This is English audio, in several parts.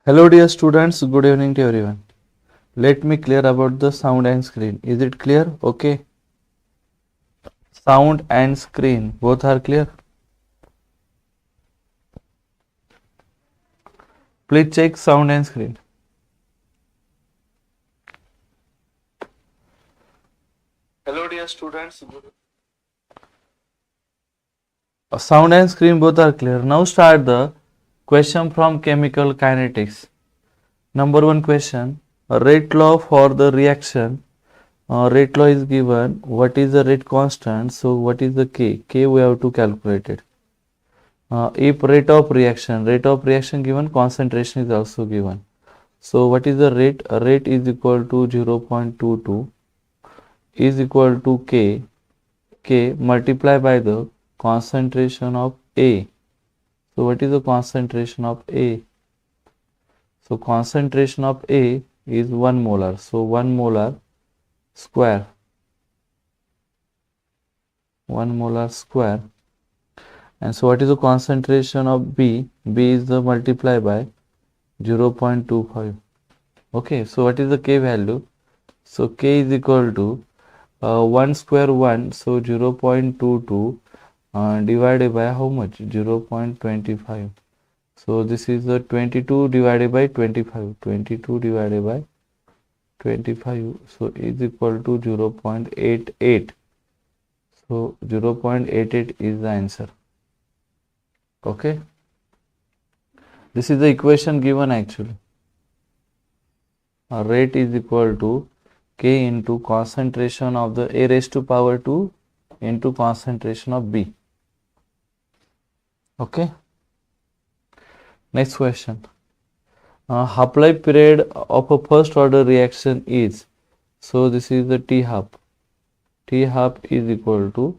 Hello dear students, good evening to everyone. Let me clear about the sound and screen. Is it clear? Okay. Sound and screen both are clear. Please check sound and screen. Hello dear students. Sound and screen both are clear. Now start the question from chemical kinetics. Number one question. Rate law for the reaction. Rate law is given. What is the rate constant? So what is the K? K we have to calculate it. If rate of reaction given, concentration is also given. So what is the rate? Rate is equal to 0.22 is equal to K multiplied by the concentration of A. So what is the concentration of A? So concentration of A is 1 molar. So 1 molar square. 1 molar square. And so what is the concentration of B? B is the multiply by 0.25. Okay, so what is the K value? So K is equal to 1 square 1, so 0.22 divided by how much? 0.25. So this is the 22 divided by 25. 22 divided by 25. So is equal to 0.88. So 0.88 is the answer. Okay. This is the equation given actually. Rate is equal to K into concentration of the A raised to power 2 into concentration of B. Okay. Next question. Half-life period of a first order reaction is, so this is the T half. T half is equal to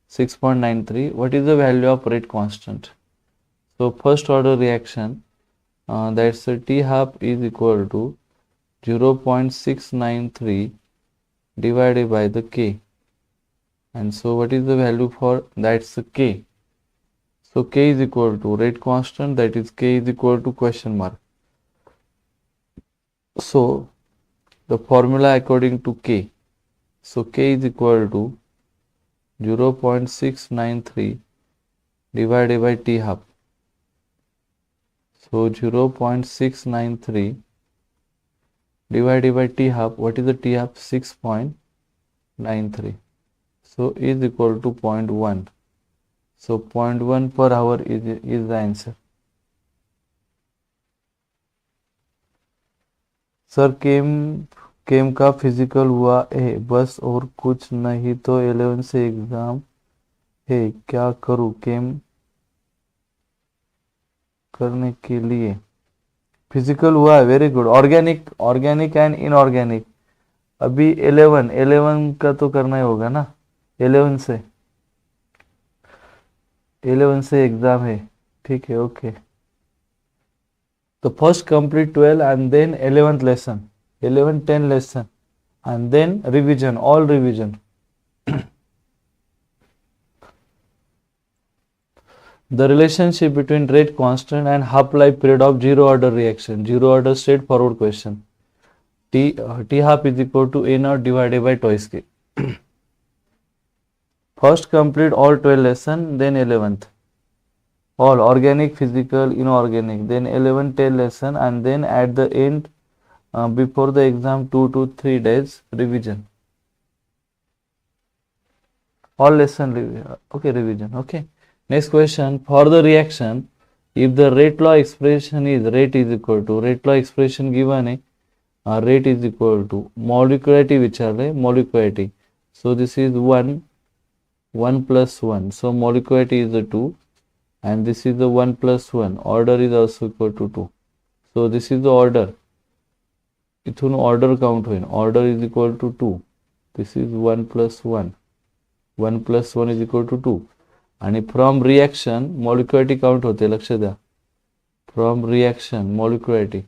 6.93. What is the value of rate constant? So first order reaction, that's the T half is equal to 0.693 divided by the K. And so what is the value for, that's the K. So K is equal to rate constant, that is K is equal to question mark. So the formula according to K. So K is equal to 0.693 divided by T half. So 0.693 divided by T half. What is the T half? 6.93. So is equal to 0.1. So 0.1 per hour is the answer. Sir chem का physical हुआ है बस और कुछ नहीं तो 11 से exam है, क्या करूँ केम करने के लिए? फिजिकल हुआ है, very good. Organic and inorganic. अभी 11 का तो करना ही होगा ना. 11 से एग्जाम है, ठीक है. ओके. तो first complete 12 and then 11th lesson, 10 lesson and then revision, all revision. The relationship between rate constant and half-life period of zero order reaction. Zero order straightforward question. T half is equal to A naught divided by twice K. First complete all 12 lesson, then 11th. All organic, physical, inorganic, then 11, 10 lesson and then at the end before the exam 2 to 3 days revision. All lesson revision. Okay. Next question. For the reaction, if the rate law expression is rate is equal to rate law expression given है, rate is equal to molecularity विचारले molecularity. So this is 1 plus 1. So molecularity is the 2 and this is the 1 plus 1. Order is also equal to 2. So this is the order. इथून order count होईल. Order is equal to 2. This is 1 plus 1. 1 plus 1 is equal to 2. आणि from reaction molecularity count होते, लक्ष द्या. From reaction molecularity.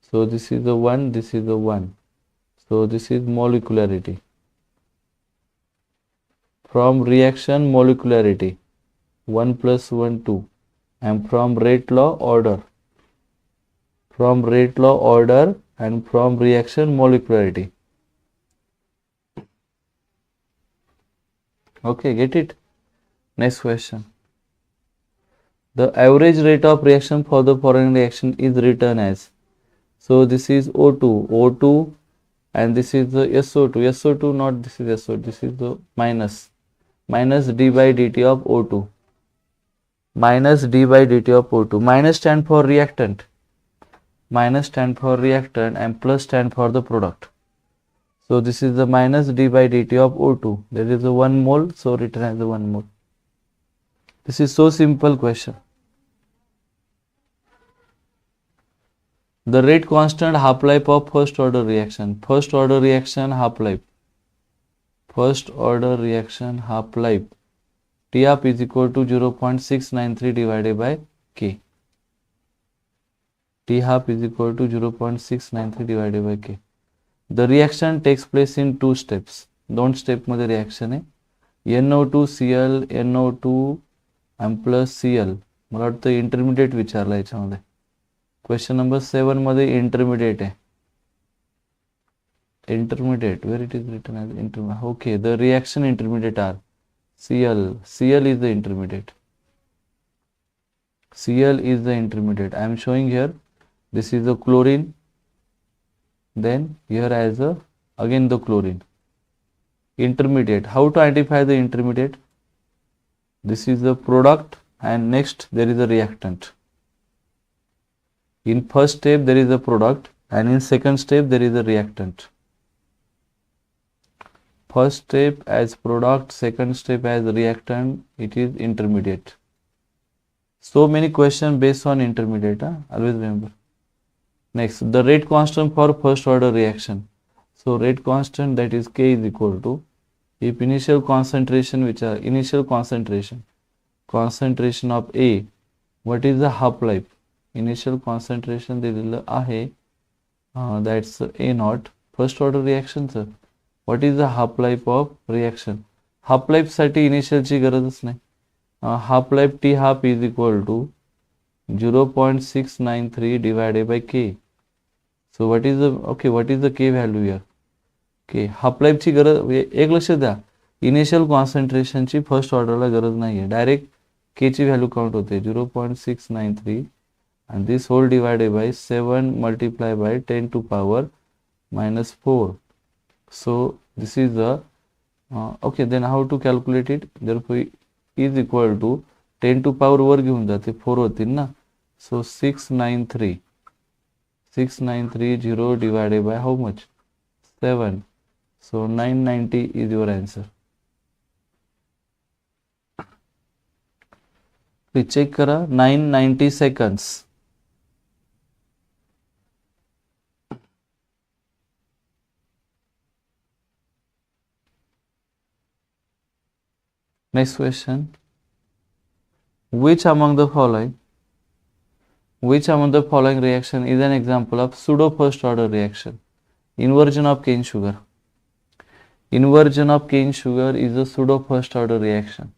So this is the 1, this is the 1. So this is molecularity. From reaction molecularity 1 plus 1 2 and from rate law order. from rate law order and from reaction molecularity. Okay, get it? Next question. The average rate of reaction for the following reaction is written as. So this is O2, and this is the SO2, not this is SO2, this is the minus d by dt of O2, minus d by dt of O2. Minus stand for reactant, and plus stand for the product. So this is the minus d by dt of O2. There is a 1 mole, so written as a 1 mole. This is so simple question. The rate constant half-life of first order reaction. First order reaction half-life. T half is equal to 0.693 divided by K. T half is equal to 0.693 divided by K. The reaction takes place in 2 steps. 2 step मध्ये reaction आहे. NO2 Cl, NO2 and plus Cl. मला वाटतं intermediate विचारला याच्यामध्ये. Question number 7 मध्ये intermediate आहे. Intermediate, where it is written as intermediate. Okay, the reaction intermediate are Cl. Cl is the intermediate. I am showing here. This is the chlorine. Then here as a again the chlorine. Intermediate. How to identify the intermediate? This is the product, and next there is a reactant. In first step there is a product, and in second step there is a reactant. First step as product, second step as reactant, it is intermediate. So many questions based on intermediate, always remember. Next, the rate constant for first order reaction. So rate constant, that is K is equal to, if initial concentration, which are initial concentration of A, what is the half-life? Initial concentration दिलेलं आहे, that's A naught. First order reaction, sir. What is the half-life of reaction? Half-life साठी initial ची गरजच नाही. Half-life T half is equal to 0.693 divided by K. So what is the K value here? K. Half-life ची गरज एक लक्ष द्या, initial concentration ची फर्स्ट ऑर्डरला गरज नाहीये. डायरेक्ट K ची व्हॅल्यू काउंट होते 0.693 and this whole divided by 7 multiplied by 10 to power minus 4. So this is the okay, then how to calculate it? Therefore is equal to 10 to power वर घेऊन जाते 4 होतील ना. So 693 divided by how much? 7. So 990 is your answer. Please check करा. 990 seconds. Next question. Which among the following reaction is an example of pseudo first order reaction? Inversion of cane sugar. Inversion of cane sugar is a pseudo first order reaction.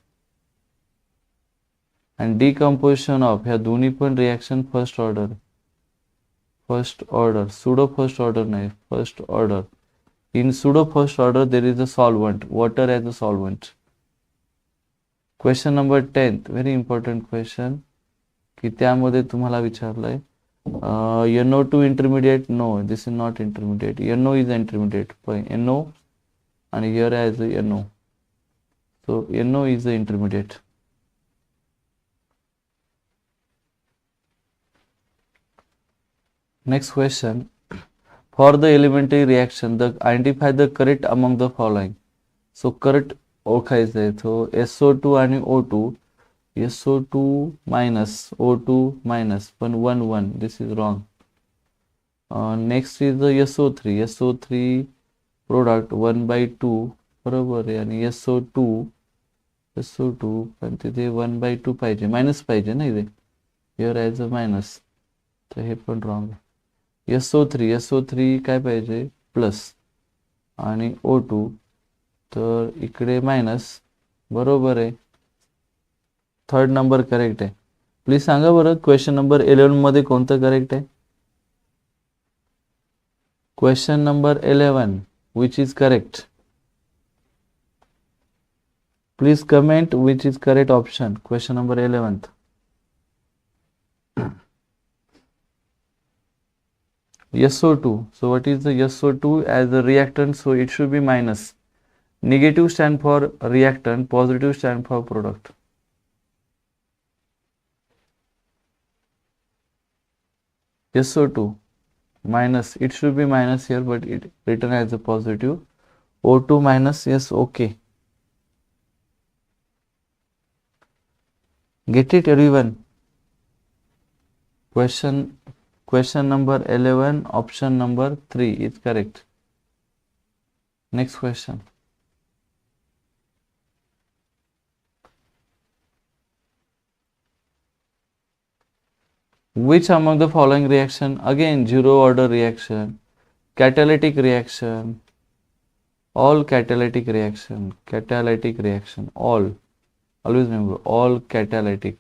And decomposition of ह्या दोन्ही पण reaction first order. Pseudo first order नाही, first order. In pseudo first order there is a solvent, water as a solvent. Question number 10th, very important question, की त्यामध्ये तुम्हाला विचारलंय NO2 intermediate. No, this is not intermediate. NO is intermediate. NO and here as NO. So NO is the intermediate. Next question. For the elementary reaction, identify the correct among the following. So correct ओळखायचं आहे. So SO2 आणि O2, SO2 minus O2 minus, पण 1 this is wrong. Next is the SO3 product 1/2 बरोबर आहे, आणि SO2 पण तिथे 1/2 पाहिजे, मायनस पाहिजे ना इथे, here as a minus, तर हे पण wrong आहे. SO3 काय पाहिजे, प्लस, आणि O2 तर इकडे मायनस, बरोबर आहे. थर्ड नंबर करेक्ट आहे. प्लीज सांगा बरं क्वेश्चन नंबर 11 मध्ये कोणतं करेक्ट आहे. Question number 11, which is correct? Please comment which is correct option. Question number 11th. SO2. So what is the SO2 as a reactant? So it should be minus. Negative stand for reactant, positive stand for product. SO2 minus, it should be minus here, but it written as a positive. O2 minus, yes, okay. Get it, everyone? Question number 11, option number 3 is correct. Next question. Which among the following reaction, again zero order reaction, catalytic reaction, all catalytic reaction, all, always remember, all catalytic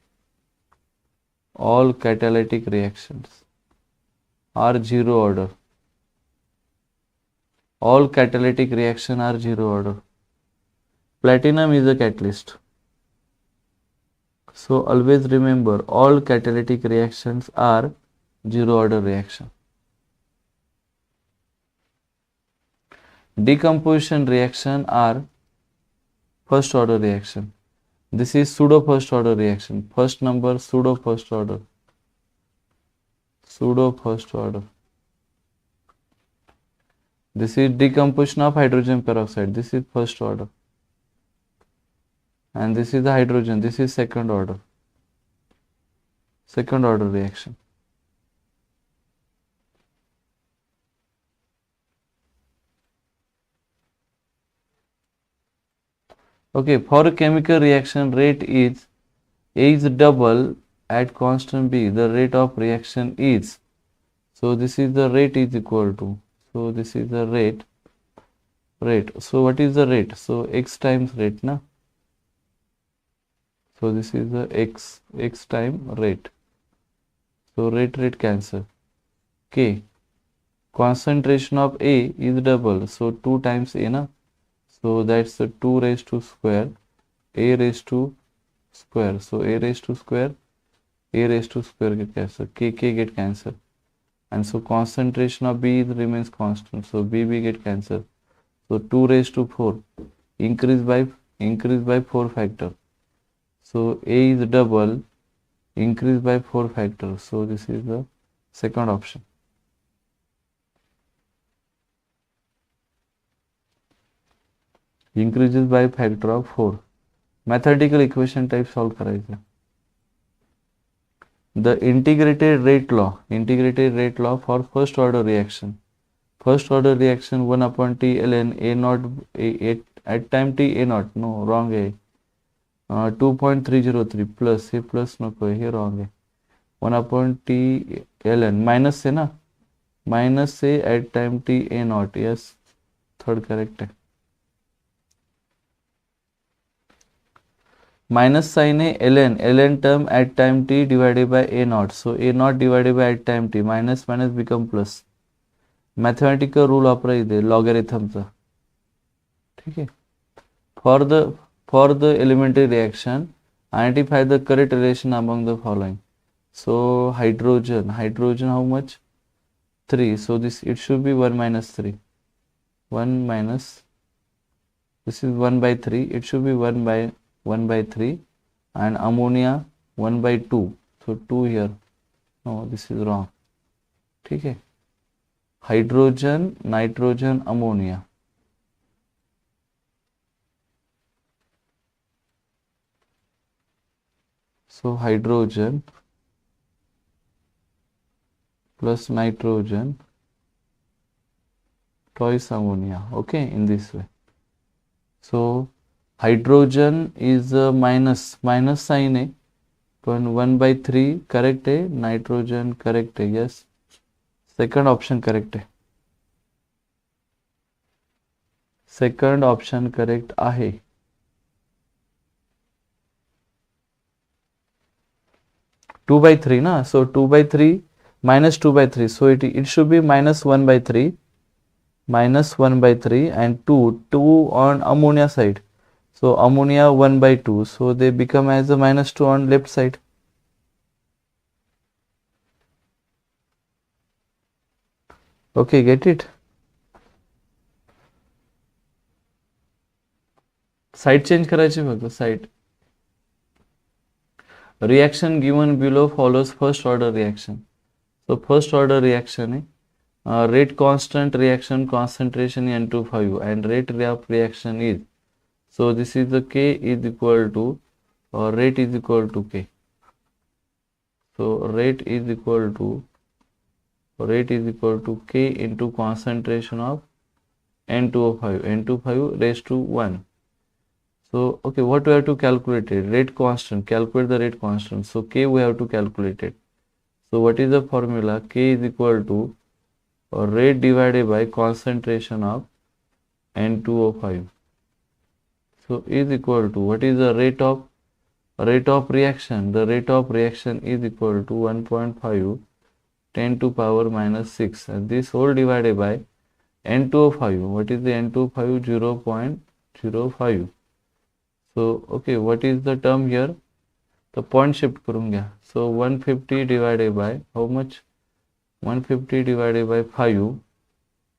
reactions are zero order. All catalytic reaction are zero order. Platinum is a catalyst. So always remember, all catalytic reactions are zero order reaction. Decomposition reaction are first order reaction. This is pseudo first order reaction. First number pseudo first order. This is decomposition of hydrogen peroxide. This is first order. And this is the hydrogen. This is second order reaction. Okay, for a chemical reaction, rate is A is double at constant B. The rate of reaction is, so this is the rate is equal to, so this is the rate. So what is the rate? So x times rate, na? So this is the x time rate. So rate cancel. Okay. Concentration of A is double. So 2 times A, na? So that's 2 raised to square, A raised to square. So A raised to square get cancelled. K get cancelled. And so concentration of B remains constant. So B get cancelled. So 2 raised to 4 increase by 4 factor. So A is double, increase by 4 factor. So this is the second option. Increases by factor of 4. Mathematical equation type solve करायचं. The integrated rate law for first order reaction. First order reaction 1 upon T ln A naught at time T A naught. No, wrong है. 2.303 plus हे plus नको है, हे wrong है. 1 upon T ln minus है ना, minus से at time T A naught. Yes, third correct है. Minus sign है ln term at time T divided by A naught. So A naught divided by at time T, minus become plus. Mathematical rule वापरा इथे logarithm चा. ठीक है. For the elementary reaction, identify the correct relation among the following. So hydrogen how much? 3. So this it should be 1 minus 3. 1 minus, this is 1 by 3. It should be 1 by 3. And ammonia 1 by 2. So 2 here. No, this is wrong. ठीक है. Hydrogen, nitrogen, ammonia. So hydrogen plus nitrogen twice ammonia. Okay, in this way. So hydrogen is minus sign है, पण 1 by 3 correct है, nitrogen correct है. Yes, second option correct है. Second option correct आहे. Two by 3 na, so 2 by 3 minus 2 by 3, so it should be minus 1 by 3. minus 1 by 3 and 2 on ammonia side. So ammonia 1 by 2. So they become as a minus 2 on left side. Okay, get it? Side change करायची फक्त side. Reaction given below follows first order reaction. So first order reaction rate constant reaction concentration N25 and rate of reaction is, so this is the K is equal to rate is equal to K. So rate is equal to K into concentration of N25 raised to 1. So okay, what we have to calculate it? Rate constant, calculate the rate constant. So K we have to calculate it. So what is the formula? K is equal to rate divided by concentration of N2O5. So is equal to, what is the rate of reaction? The rate of reaction is equal to 1.5 10 to power minus 6, and this whole divided by N2O5. What is the N2O5? 0.05. So okay, what is the term here? The point shift करून घ्या. So 150 divided by how much? 150 divided by 5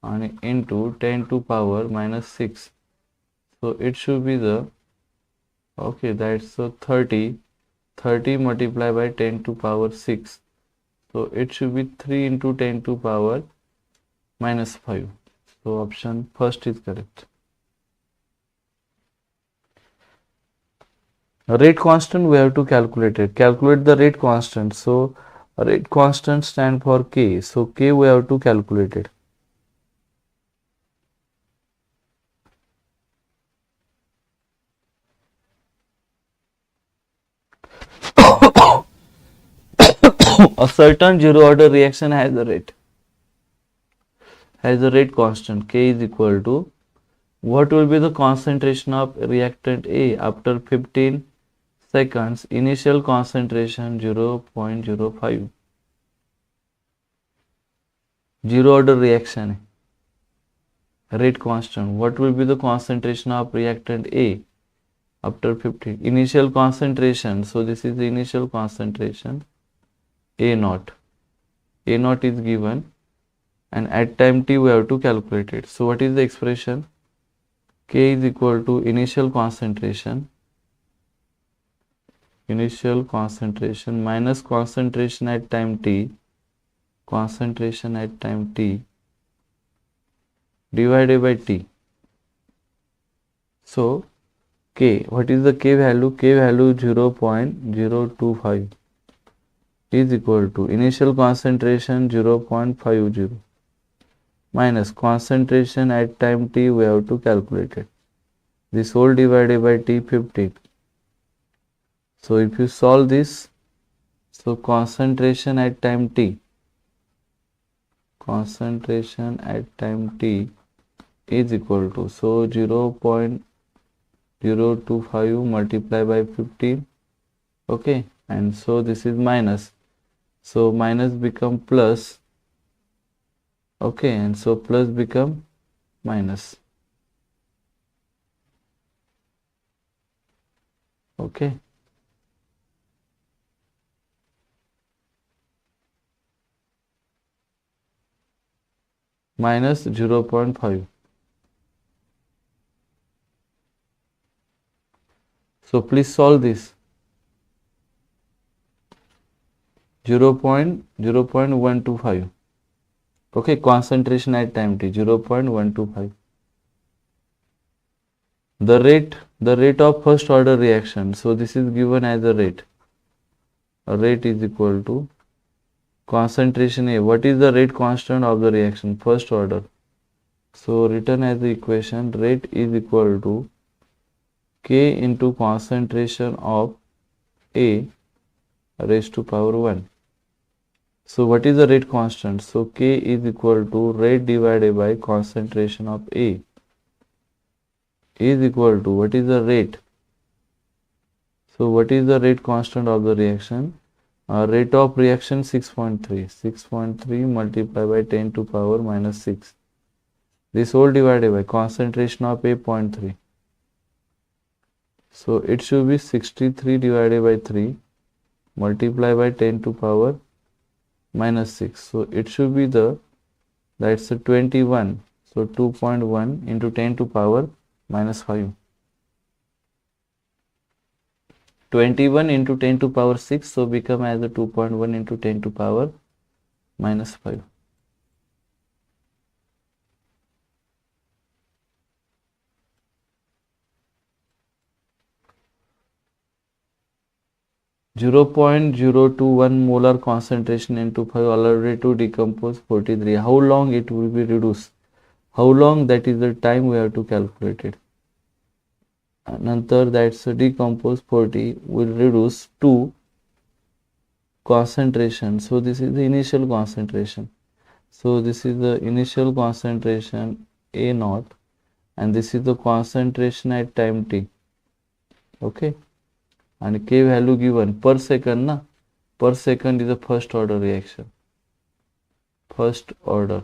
and into 10 to power minus 6. So it should be the, okay, that's so 30 multiplied by 10 to power 6. So it should be 3 into 10 to power minus 5. So option first is correct. Rate constant we have to calculate it. Calculate the rate constant. So rate constant stand for K. So K we have to calculate it. A certain zero order reaction has a rate constant. K is equal to, what will be the concentration of reactant A after 15 seconds? Initial concentration 0.05. Zero order reaction rate constant. What will be the concentration of reactant A after 15? Initial concentration. So this is the initial concentration A0. A0 is given, and at time t we have to calculate it. So what is the expression? K is equal to initial concentration minus concentration at time t, divided by t. So K, what is the K value? K value 0.025 is equal to initial concentration 0.50 minus concentration at time t we have to calculate it. This whole divided by t 15. So if you solve this, so concentration at time t is equal to, so 0.025 multiplied by 15. Okay, and so this is minus. So minus become plus. Okay, and so plus become minus. Okay. Minus 0.5. So please solve this. 0.125. Okay, concentration at time t 0.125. The rate of first order reaction. So this is given as a rate. A rate is equal to concentration A. What is the rate constant of the reaction? First order. So written as the equation, rate is equal to K into concentration of A raised to power 1. So what is the rate constant? So K is equal to rate divided by concentration of A is equal to, what is the rate? So what is the rate constant of the reaction? Rate of reaction 6.3 multiplied by 10 to power minus 6 this whole divided by concentration of A 0.3. So it should be 63 divided by 3 multiply by 10 to power minus 6. So it should be that's a 21. So 2.1 into 10 to power minus 5. 21 into 10 to power 6. So become as a 2.1 into 10 to power minus 5. 0.021 molar concentration into 5 already to decompose 43. How long it will be reduced? How long, that is the time we have to calculate it. Nantar that's decompose 40 will reduce to concentration. So this is the initial concentration. So this is the initial concentration A naught and this is the concentration at time t. Okay. And K value given per second na, per second is a first order reaction, first order.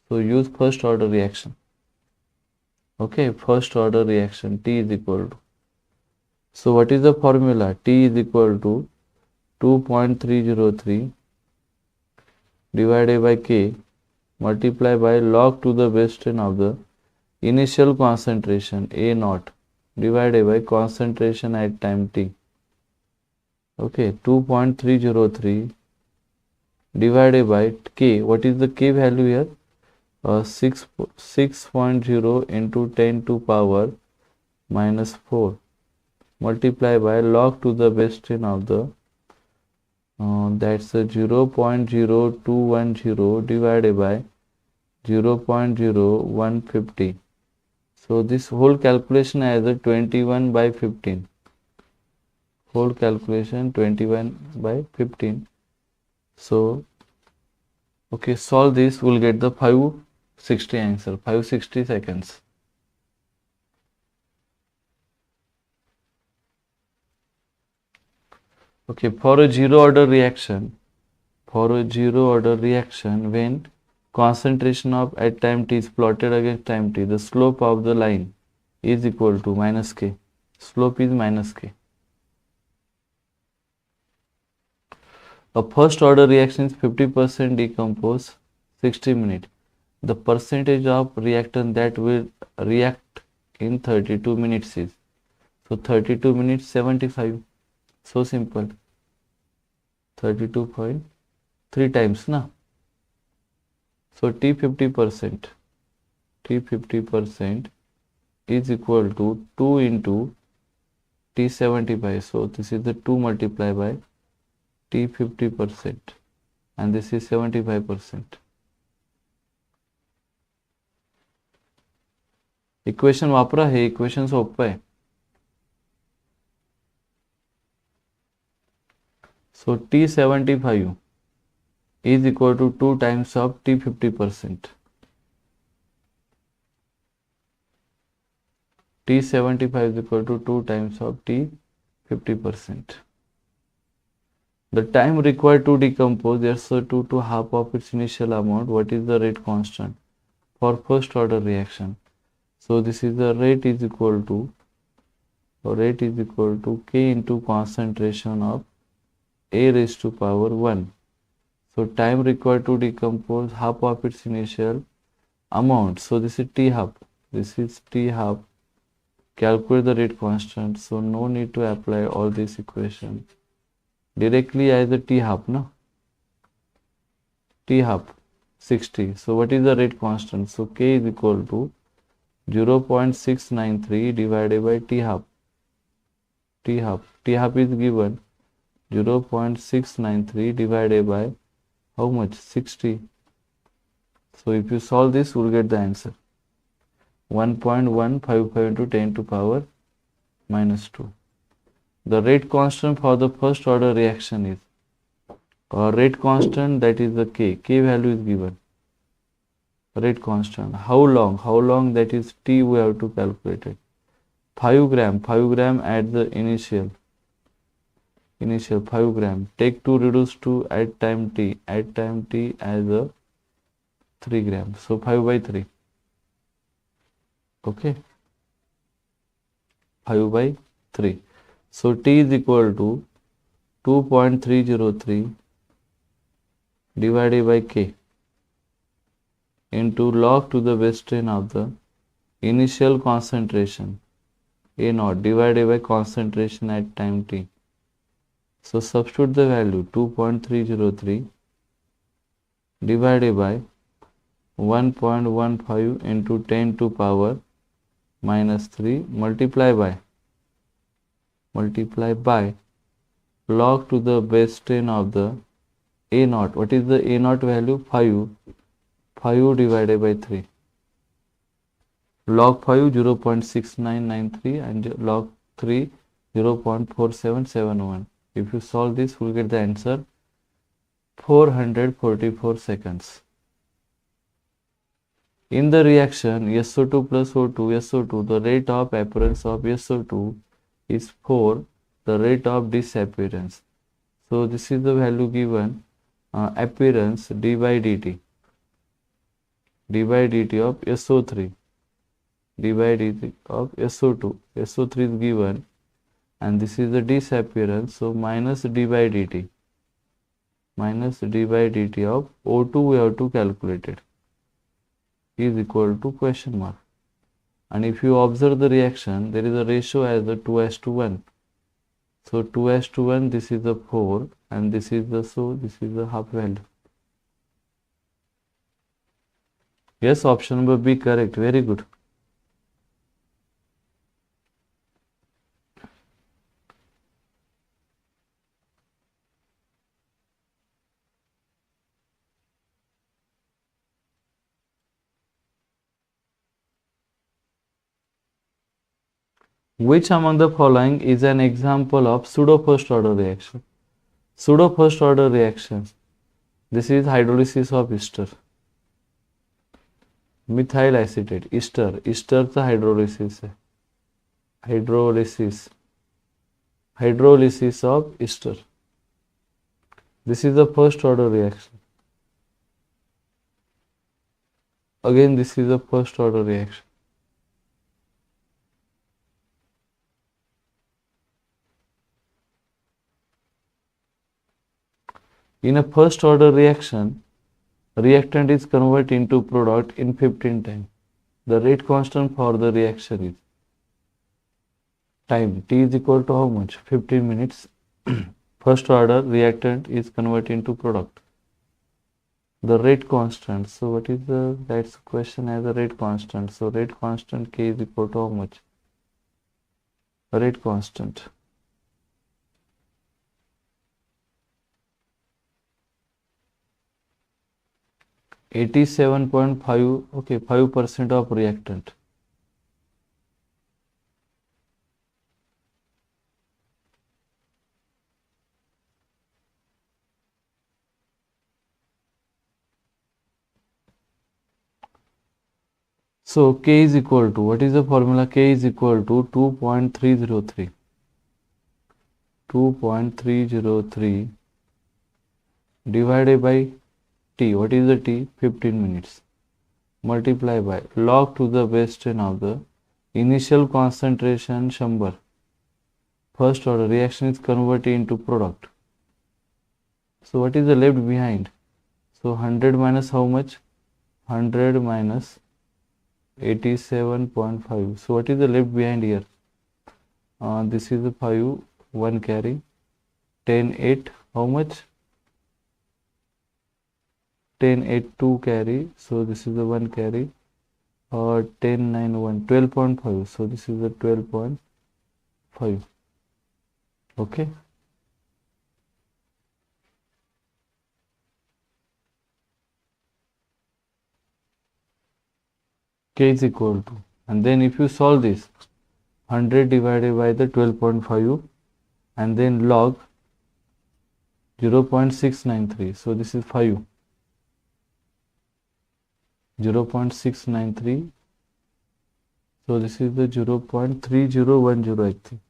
So use first order reaction. Okay, first order reaction T is equal to, so what is the formula? T is equal to 2.303 divided by K multiply by log to the base 10 of the initial concentration A naught divided by concentration at time t. Okay, 2.303 divided by K. What is the K value here? 6.0 into 10 to power minus 4 multiply by log to the base 10 of the that's a 0.0210 divided by 0.0150. So this whole calculation as a 21 by 15. Whole calculation 21 by 15. So, okay, solve this, we'll get the 560 answer, 560 seconds. Okay, for a zero order reaction, when concentration of at time t is plotted against time t, the slope of the line is equal to minus k. Slope is minus k. A first order reaction is 50% decompose 60 minutes. The percentage of reactant that will react in 32 minutes is, so 32 minutes 75. So simple. 32.3 times na. So T 50% is equal to 2 into T 75. So this is the 2 multiplied by T 50% and this is 75%. Equation वापरा है, equation सोपं आहे. So T75 is equal to 2 times of T 50%. T75 is equal to 2 times of T 50%. The time required to decompose SO2 to half of its initial amount. What is the rate constant for first order reaction? So this is the rate is equal to K into concentration of A raised to power 1. So time required to decompose half of its initial amount. So this is T half. This is T half. Calculate the rate constant. So no need to apply all these equations. Directly as the T half, no? T half 60. So what is the rate constant? So K is equal to 0.693 divided by T half. T half is given 0.693 divided by how much? 60. So if you solve this, you will get the answer 1.155 into 10 to power minus 2. The rate constant for the first order reaction is rate constant, that is the K. K value is given. Rate constant. How long, that is T we have to calculate it. 5 gram at the initial 5 gram. Take to reduce to at time t as a 3 grams. So 5 by 3. Okay. 5 by 3. So T is equal to 2.303 divided by K into log to the base 10 of the initial concentration A naught divided by concentration at time T. So substitute the value 2.303 divided by 1.15 into 10 to power minus 3 multiply by log to the base 10 of the A naught. What is the A naught value? 5 divided by 3. Log 5 0.6993 and log 3 0.4771. If you solve this, we'll get the answer 444 seconds. In the reaction SO2 plus O2, SO2, the rate of appearance of SO2 is 4, the rate of disappearance. So this is the value given, appearance d by dt of SO3, d by dt of SO2. SO3 is given and this is the disappearance, so minus d by dt of O2 we have to calculate it, is equal to question mark. And if you observe the reaction, there is a ratio as the 2:1. So 2:1, this is the 4 and this is the, so this is the half value. Yes, option number B correct. Very good. Which among the following is an example of pseudo first order reaction? Pseudo first order reaction. This is hydrolysis of ester. Methyl acetate, ester. ester का hydrolysis है. Hydrolysis of ester. This is the first order reaction. Again, this is the first order reaction. In a first order reaction, reactant is converted into product in 15 times. The rate constant for the reaction is time. T is equal to how much? 15 minutes. First order reactant is converted into product. The rate constant. So what is the, that's question as a rate constant. So rate constant K is equal to how much? Rate constant. $87.5, okay, 5% of reactant. So K is equal to, what is the formula? K is equal to 2.303. 2.303 divided by T. What is the T? 15 minutes. Multiply by log to the base 10 of the initial concentration 100. First order reaction is converted into product. So what is the left behind? So 100 minus how much? 100 minus 87.5. So what is the left behind here? This is the 5, 1 carry. 10, 8, how much? 10, 8, 2 carry. So this is the 1 carry. 10, 9, 1, 12.5. So this is the 12.5. Okay. K is equal to, and then if you solve this, 100 divided by the 12.5 and then log 0.693. So this is 5. 0.693. So this is the 0.3010, I think.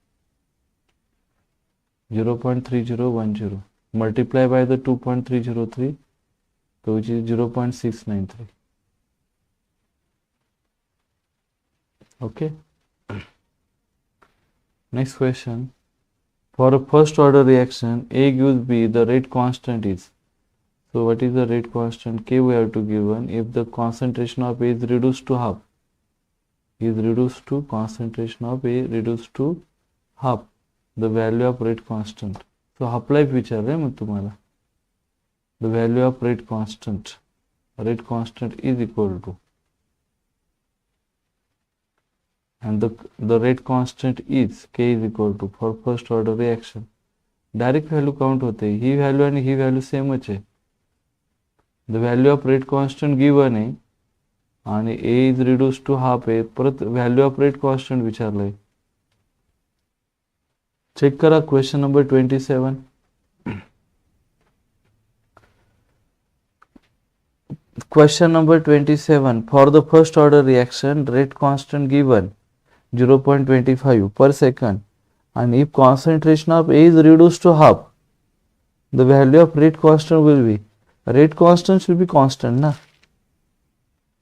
0.3010 multiply by the 2.303, so which is 0.693. Okay. Next question. For a first order reaction, A gives B, the rate constant is. So what is the rate constant? K we have to given if the concentration of A is reduced to half. Concentration of A reduced to half. The value of rate constant. So half life विचार मग तुम्हाला. The value of rate constant is equal to, and the rate constant is K is equal to for first order reaction. Direct value count होते ही value आणि ही value same आहे. The value of rate constant given आहे आणि A is reduced to half आहे. परत value of rate constant विचारलंय. Check करा question number 27. Question number 27. For the first order reaction, rate constant given 0.25 per second, and if concentration of A is reduced to half, the value of rate constant will be, rate constant should be constant, na?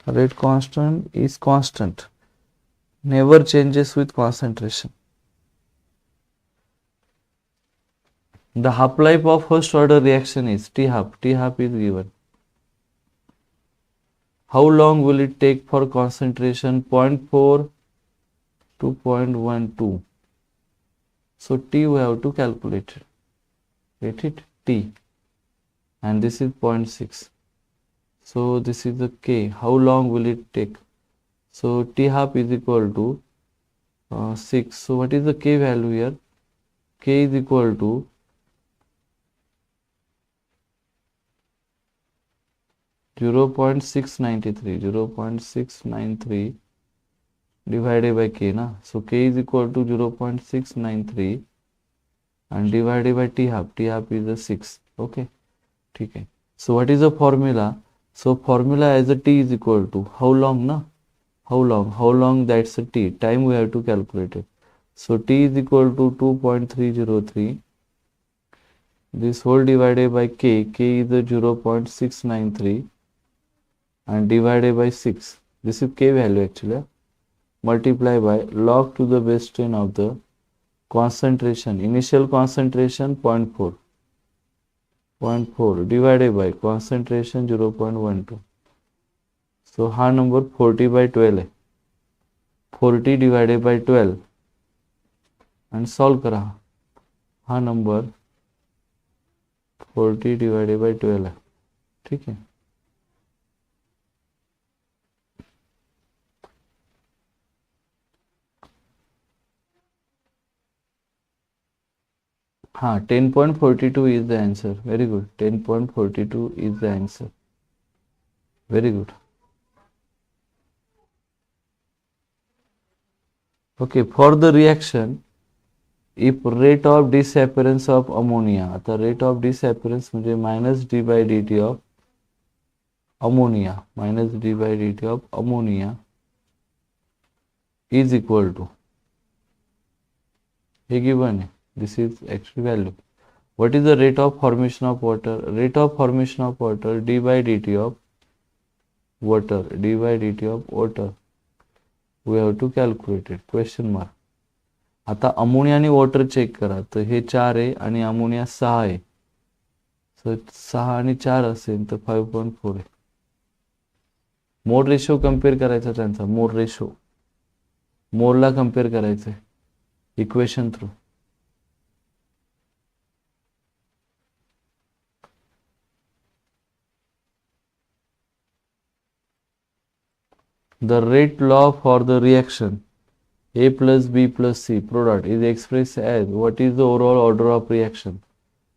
Rate constant is constant, never changes with concentration. The half life of first order reaction is T half is given. How long will it take for concentration 0.4 to 0.12? So T we have to calculate it. Get it? T. And this is 0.6. So this is the K. How long will it take? So T half is equal to 6. So what is the K value here? K is equal to 0.693 divided by K, na? So K is equal to 0.693 and divided by T half is a 6. Okay. Okay. So what is the formula? So formula as a T is equal to how long, na? How long, that's a T. Time we have to calculate it. So T is equal to 2.303. This whole divided by K is a 0.693 and divided by 6. This is K value actually. Multiply by log to the base 10 of the concentration. Initial concentration 0.4 divided by concentration 0.12. So हा number 40 by 12 है. 40 divided by 12 and solve करा. हा number 40 divided by 12 है. ठीक है. हाँ 10.42 is the answer. Very good. 10.42 is the answer. Very good. Okay, for the reaction, if rate of disappearance of ammonia, the rate of disappearance म्हणजे minus d by dt of ammonia, is equal to, हे given है. This is actual value. What is the rate of formation of water? Rate of formation of water d by dt of water. We have to calculate it. Question mark. आता ammonia आणि water check करा. तर हे 4 आहे आणि ammonia 6 आहे. सो 6 आणि 4 असेल तर 5.4 आहे. मोल रेशो कंपेअर करायचा त्यांचा. मोलला कंपेअर करायचं आहे equation through. The rate law for the reaction A plus B plus C product is expressed as, what is the overall order of reaction?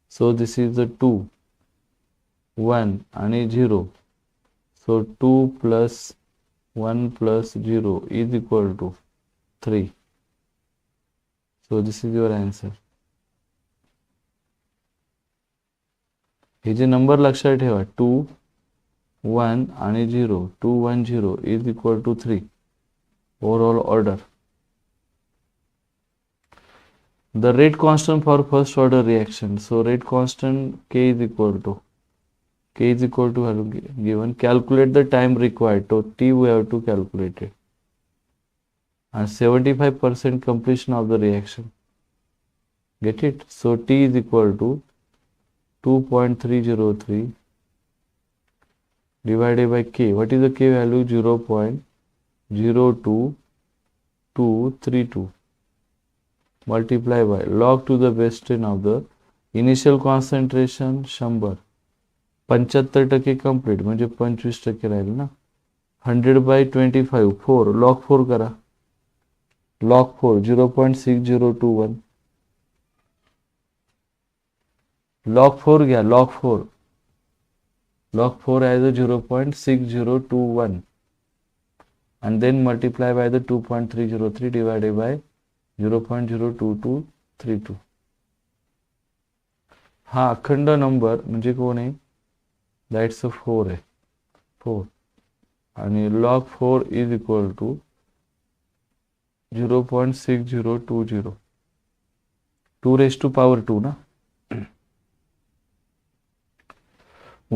So this is the 2, 1 and 0. So 2 plus 1 plus 0 is equal to 3. So this is your answer. हे जे number लक्षात ठेवा 2 1 आणि 0, 2 1 0 is equal to 3 overall order. The rate constant for first order reaction. So rate constant K is equal to given. Calculate the time required. So T we have to calculate it. and 75% completion of the reaction. Get it? So T is equal to 2.303 divided by K. What is the K value? 0.02232 multiply by log to the base 10 of the initial concentration 100, 75% complete म्हणजे 25% राहील ना. 100/25 4 log 4 करा. log 4 0.6021 log 4 घ्या. log 4 as a 0.6021 and then multiply by the 2.303 divided by 0.02232. हा अखंड number म्हणजे कोण आहे? That's a 4 आहे. 4 आणि log 4 is equal to 0.6020 2 raised to power 2 ना.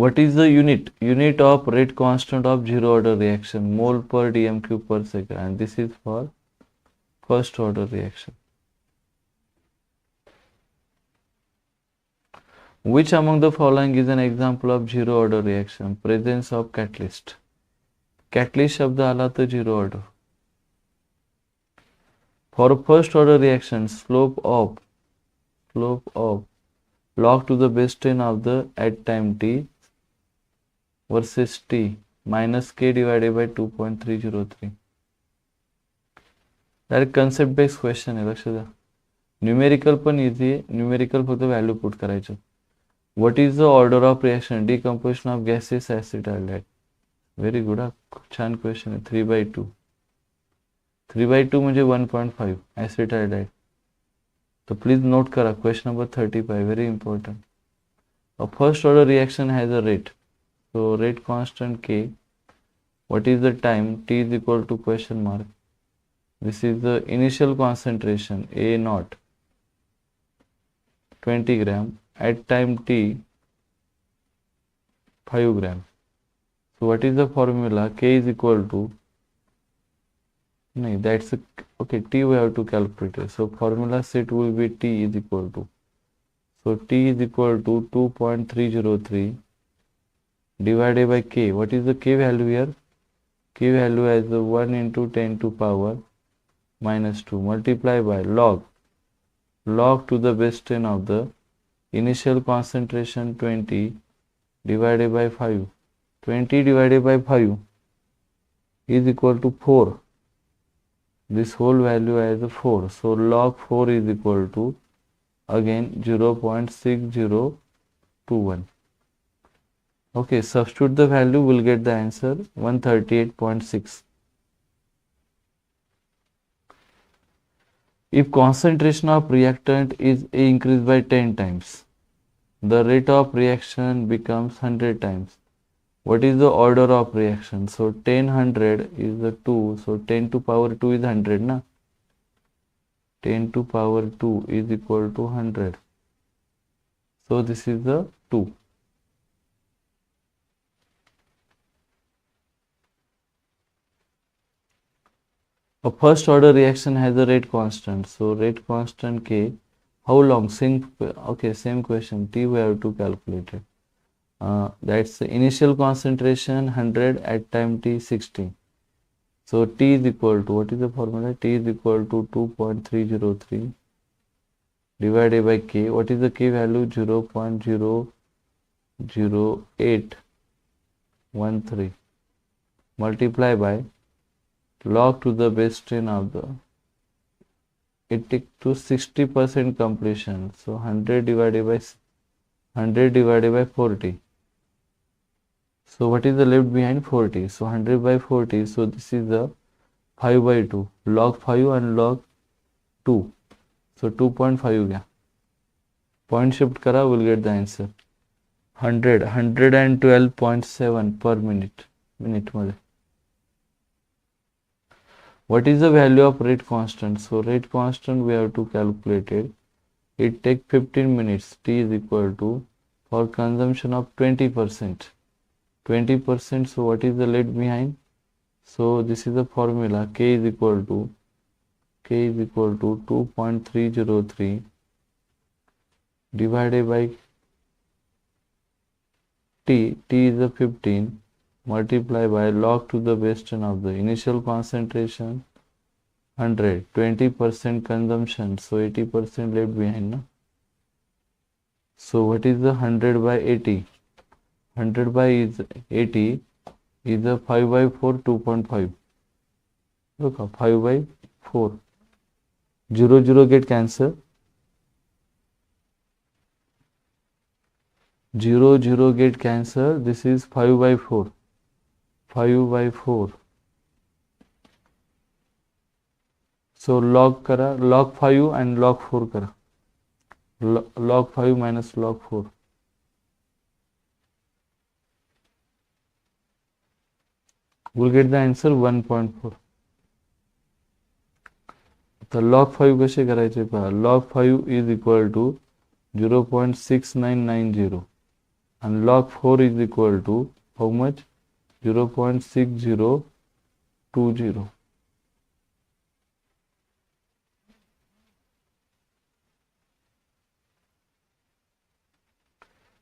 What is the unit of rate constant of zero order reaction? Mole per dm cube per second, and this is for first order reaction. Which among the following is an example of zero order reaction? Presence of catalyst. Catalyst शब्द आला तर zero order. For first order reaction, slope of log to the base 10 of the at time t versus t minus k divided by 2.303. Direct concept based question आहे. लक्ष द्या. Numerical पण easy आहे. Numerical फक्त value put करायचं. What is the order of reaction decomposition of gases acetaldehyde? Very good. हा छान question आहे. 3/2 म्हणजे 1.5 ॲसिटाल्डेहाइड. तर प्लीज नोट करा. Question number 35 very important. A first order reaction has a rate. So rate constant k. What is the time? T is equal to question mark. This is the initial concentration A naught 20 gram at time t 5 gram. So what is the formula? K is equal to no, that's a, okay, T we have to calculate it. So formula set will be T is equal to, so T is equal to 2.303 divided by K. What is the K value here? K value as 1 into 10 to power minus 2 multiply by log to the base 10 of the initial concentration 20 divided by 5. 20 divided by 5 is equal to 4. This whole value as a 4. So log 4 is equal to again 0.6021. Okay, substitute the value, we'll get the answer 138.6. If concentration of reactant is increased by 10 times, the rate of reaction becomes 100 times. What is the order of reaction? So 10 100 is the 2. So 10 to power 2 is 100 na. 10 to power 2 is equal to 100. So this is the 2. A first order reaction has a rate constant. So rate constant K. How long? Same question. T we have to calculate it. That's the initial concentration 100 at time t 60. So T is equal to, what is the formula? T is equal to 2.303 divided by K. What is the K value? 0.00813 multiply by log to the base 10 of the, it takes to 60% completion. So 100 divided by 40. So what is the left behind? 40. So 100 by 40. So this is the 5/2. Log 5 and log 2. So 2.5 gya. Point shift kara, we'll get the answer. 112.7 per minute. What is the value of rate constant? So rate constant we have to calculate it. It takes 15 minutes. T is equal to, for consumption of 20%. 20%. So what is the left behind? So this is the formula. K is equal to K is equal to 2.303 divided by T is a 15 multiplied by log to the base 10 of the initial concentration 100, 20% consumption, so 80% left behind. No? So what is the 100 by 80? 100 by 80 is a 5 by 4, 2.5. Look, 5 by 4. 0 get cancel. 0 get cancel. This is 5 by 4. 5 by 4. So log kara, log 5 and log 4 kara. Log 5 minus log 4. We'll get the answer 1.4. तर log 5 कसे करायचे पहा. Log 5 is equal to 0.6990 and log 4 is equal to how much? 0.6020.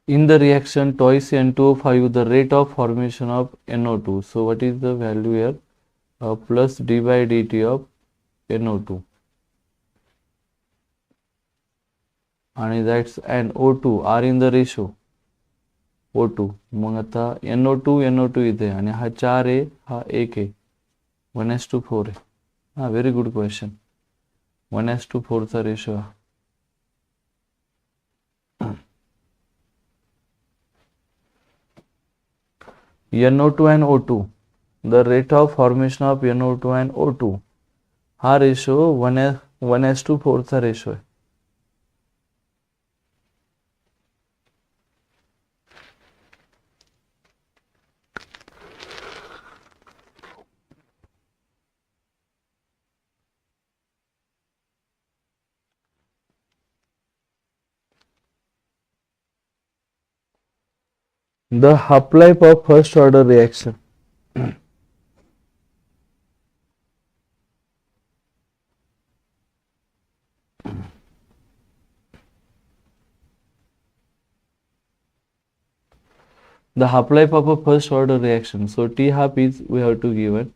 In the reaction twice N2O5, the rate of formation of NO2. So what is the value here? Plus d by dt of NO2. And that's an O2 are in the ratio O2. मग आता NO2 इथे आणि हा 4 आहे, हा 1 आहे. 1:4 आहे. हा very good question. 1:4 चा रेशो हा. NO2 and O2. The rate of formation of NO2 and O2. हा रेशो 1:4 चा रेशो आहे. The half-life of first order reaction. The half-life of a first order reaction. So T half is we have to give it.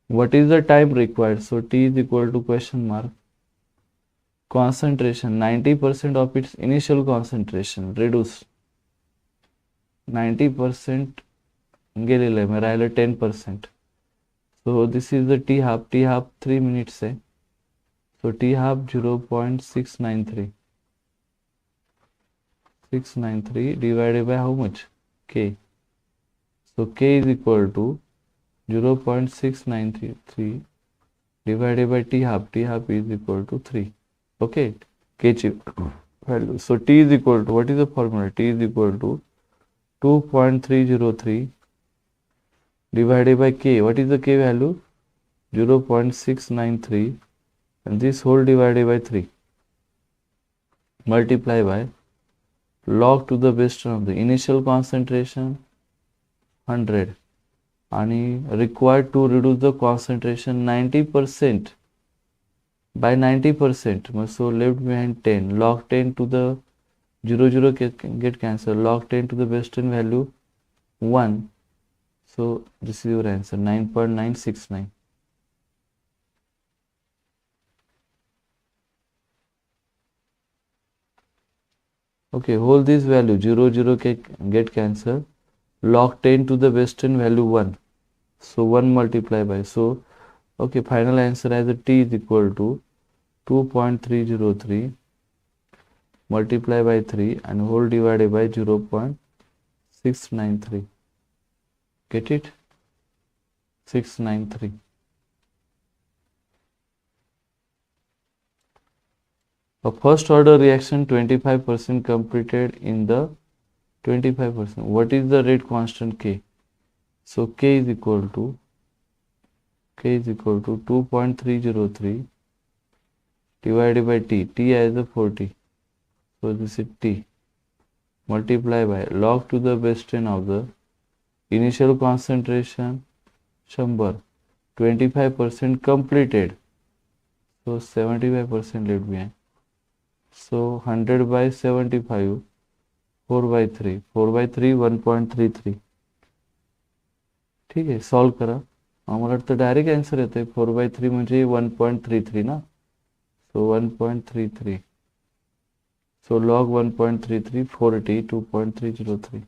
What is the time required? So T is equal to question mark. Concentration 90% of its initial concentration reduced. 90% गेलेलं आहे, मग राहिलं 10%. So this is the T half. T half 3 minutes आहे. So T half 0.693. 693 divided by how much? K. So K is equal to 0.693 divided by T half. T half is equal to 3. Okay. K value. So T is equal to, what is the formula? T is equal to 2.303 divided by K. What is the K value? 0.693 and this whole divided by 3. Multiply by log to the base 10 of the initial concentration 100 and required to reduce the concentration 90% by 90%. So left behind 10. Log 10 to the 0 get cancelled. Log 10 to the base 10 value 1. So this is your answer 9.969. Okay, hold this value 0 get cancelled. Log 10 to the base 10 value 1. So 1 multiply by. So okay, final answer as a T is equal to 2.303 multiply by 3 and whole divided by 0.693. Get it? 693. A first order reaction 25% completed in the 25%. What is the rate constant K? So K is equal to 2.303 divided by T. T as a 40. So this is T. Multiply by log to the base 10 of the initial concentration 100. 25% completed. So 75% left behind. So 100 by 75, 4 by 3, 4 by 3 1.33. ठीक आहे, solve करा. आम्हाला वाटतं direct answer येते. 4/3 म्हणजे 1.33 ना. सो 1.33. सो log 1.33 40 2.303.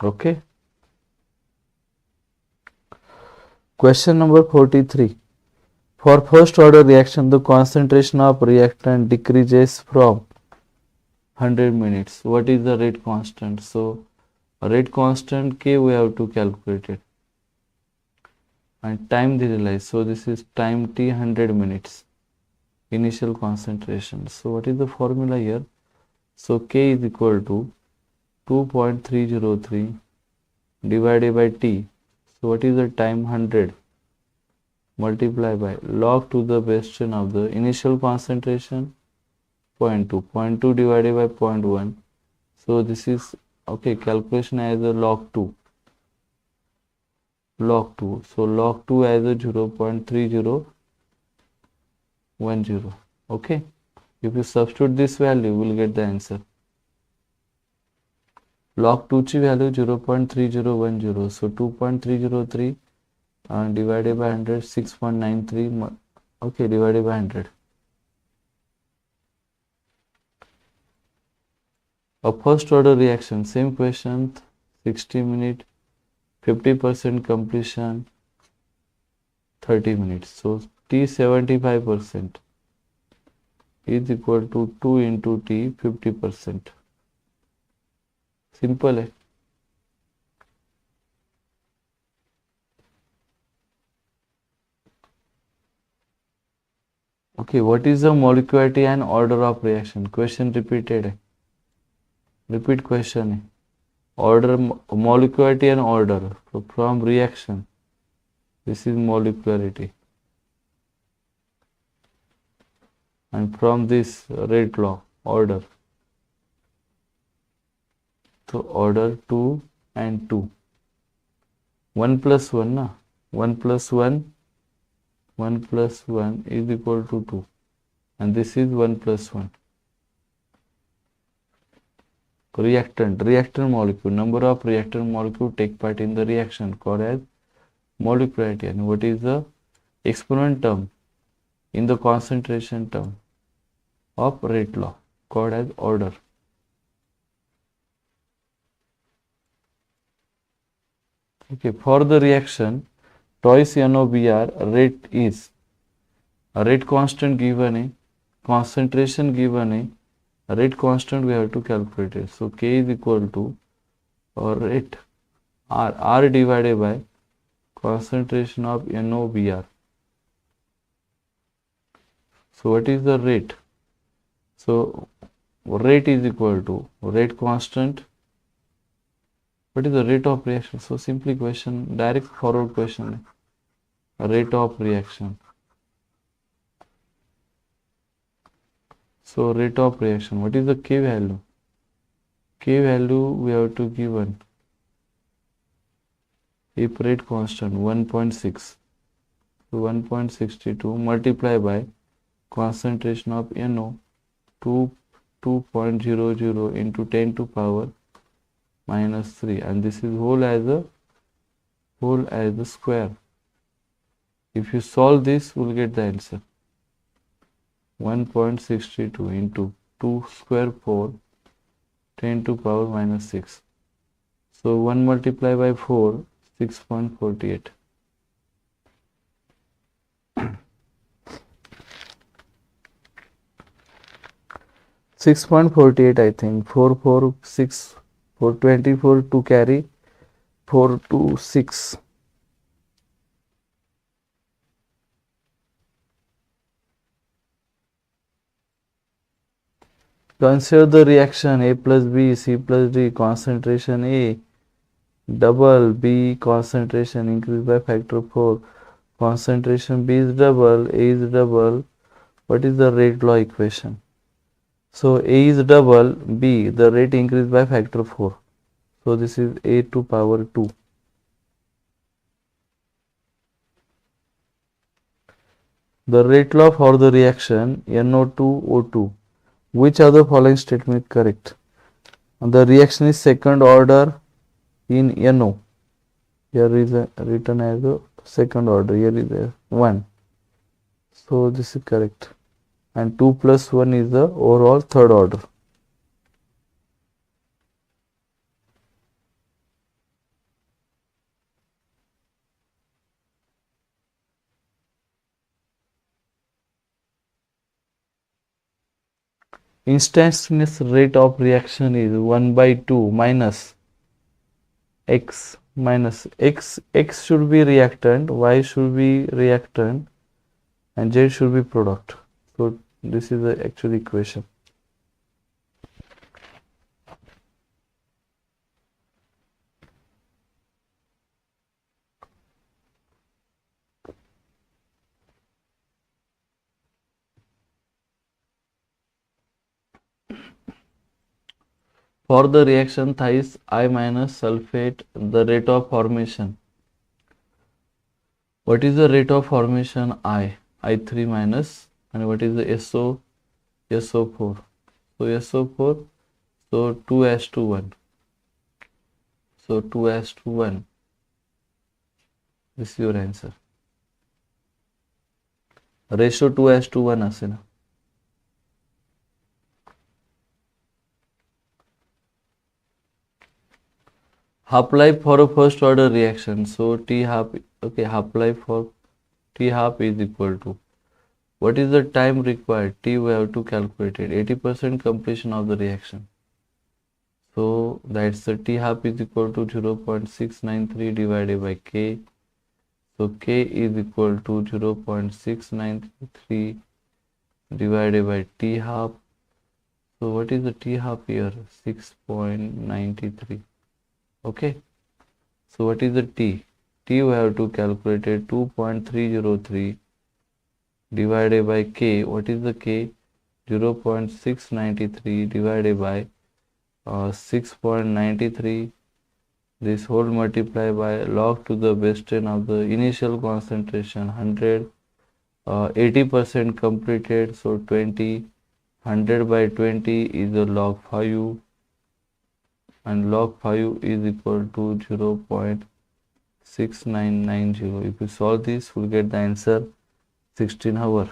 Okay. Question number 43. For first order reaction, the concentration of reactant decreases from 100 minutes. What is the rate constant? So rate constant K we have to calculate it. And time realized. So this is time T 100 minutes. Initial concentration. So what is the formula here? So K is equal to 2.303 divided by T. So what is the time? 100 multiply by log to the base 10 of the initial concentration 0.2. 0.2 divided by 0.1. So this is okay, calculation as a log 2. Log 2. So log 2 as a 0.3010. Okay. If you substitute this value, you will get the answer. Log 2 ची value 0.3010. So 2.303 divided by 100, 6.93. Okay, divided by 100. A first order reaction, same question, 60 minutes, 50% completion, 30 minutes. So T 75% is equal to 2 into T 50%. Simple है. Okay, what is the molecularity and order of reaction? Question repeated है. Repeat question है. Order, molecularity and order. So from reaction, this is molecularity. And from this rate law, order. So order 2 and 2. 1 plus 1 na. 1 plus 1. 1 plus 1 is equal to 2. And this is 1 plus 1. Reactant molecule, number of reactant molecule take part in the reaction called as molecularity. And what is the exponent term in the concentration term of rate law called as order. Okay, for the reaction twice NOBr, rate is a rate constant given a concentration given a rate constant we have to calculate it. So K is equal to rate R divided by concentration of NOBr. So what is the rate? So rate is equal to rate constant. What is the rate of reaction? So simply question, direct forward question. Rate of reaction. So rate of reaction. What is the K value? K value we have to given. If rate constant 1.6. So 1.62 multiply by concentration of NO 2.00 into 10 to power minus 3, and this is whole as a square. If you solve this, we'll get the answer. 1.62 into 2 square 4, 10 to power minus 6. So 1 multiply by 4, 6.48. I think 446 424 to carry 426. Consider the reaction A plus B, C plus D, concentration A, double, B concentration increased by factor 4, concentration B is double, A is double. What is the rate law equation? So A is double, B, the rate increased by factor 4. So this is A to power 2. The rate law for the reaction NO2O2. Which of the following statement is correct? The reaction is second order in NO. Here is written as a second order. Here is a 1. So this is correct. And 2 plus 1 is the overall third order. Instantaneous rate of reaction is 1 by 2 minus x minus x should be reactant, y should be reactant, and z should be product. So this is the actual equation. For the reaction thys I minus sulfate, the rate of formation. What is the rate of formation I? I3 minus, and what is the SO? SO4. So SO4, so 2:1. So 2:1. This is your answer. Ratio 2:1 असे ना. Half life for a first order reaction. So T half, okay, half life for T half is equal to, what is the time required? T we have to calculate it. 80% completion of the reaction. So that's the T half is equal to 0.693 divided by K. So K is equal to 0.693 divided by T half. So what is the T half here? 6.93. Okay. So what is the T? T we have to calculate it 2.303 divided by K. What is the K? 0.693 divided by 6.93. This whole multiply by log to the base 10 of the initial concentration 100. 80% completed, so 20. 100 by 20 is the log 5, and log 5 is equal to 0.6990. If you solve this, we'll get the answer 16 hours.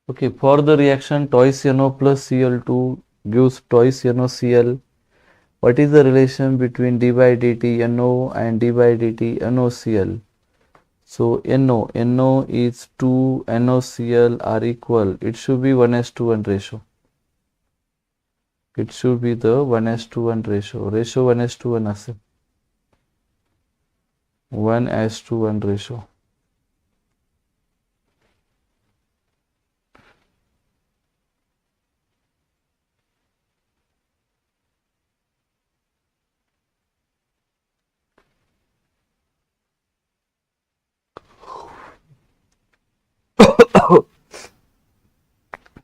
Okay, for the reaction twice NO plus Cl2 gives twice NOCl. What is the relation between d by dt NO and d by dt NOCl? So NO is 2, NOCl are equal. It should be 1:1 ratio. It should be the 1:1 ratio. Ratio 1:1 असेल. 1:1 ratio.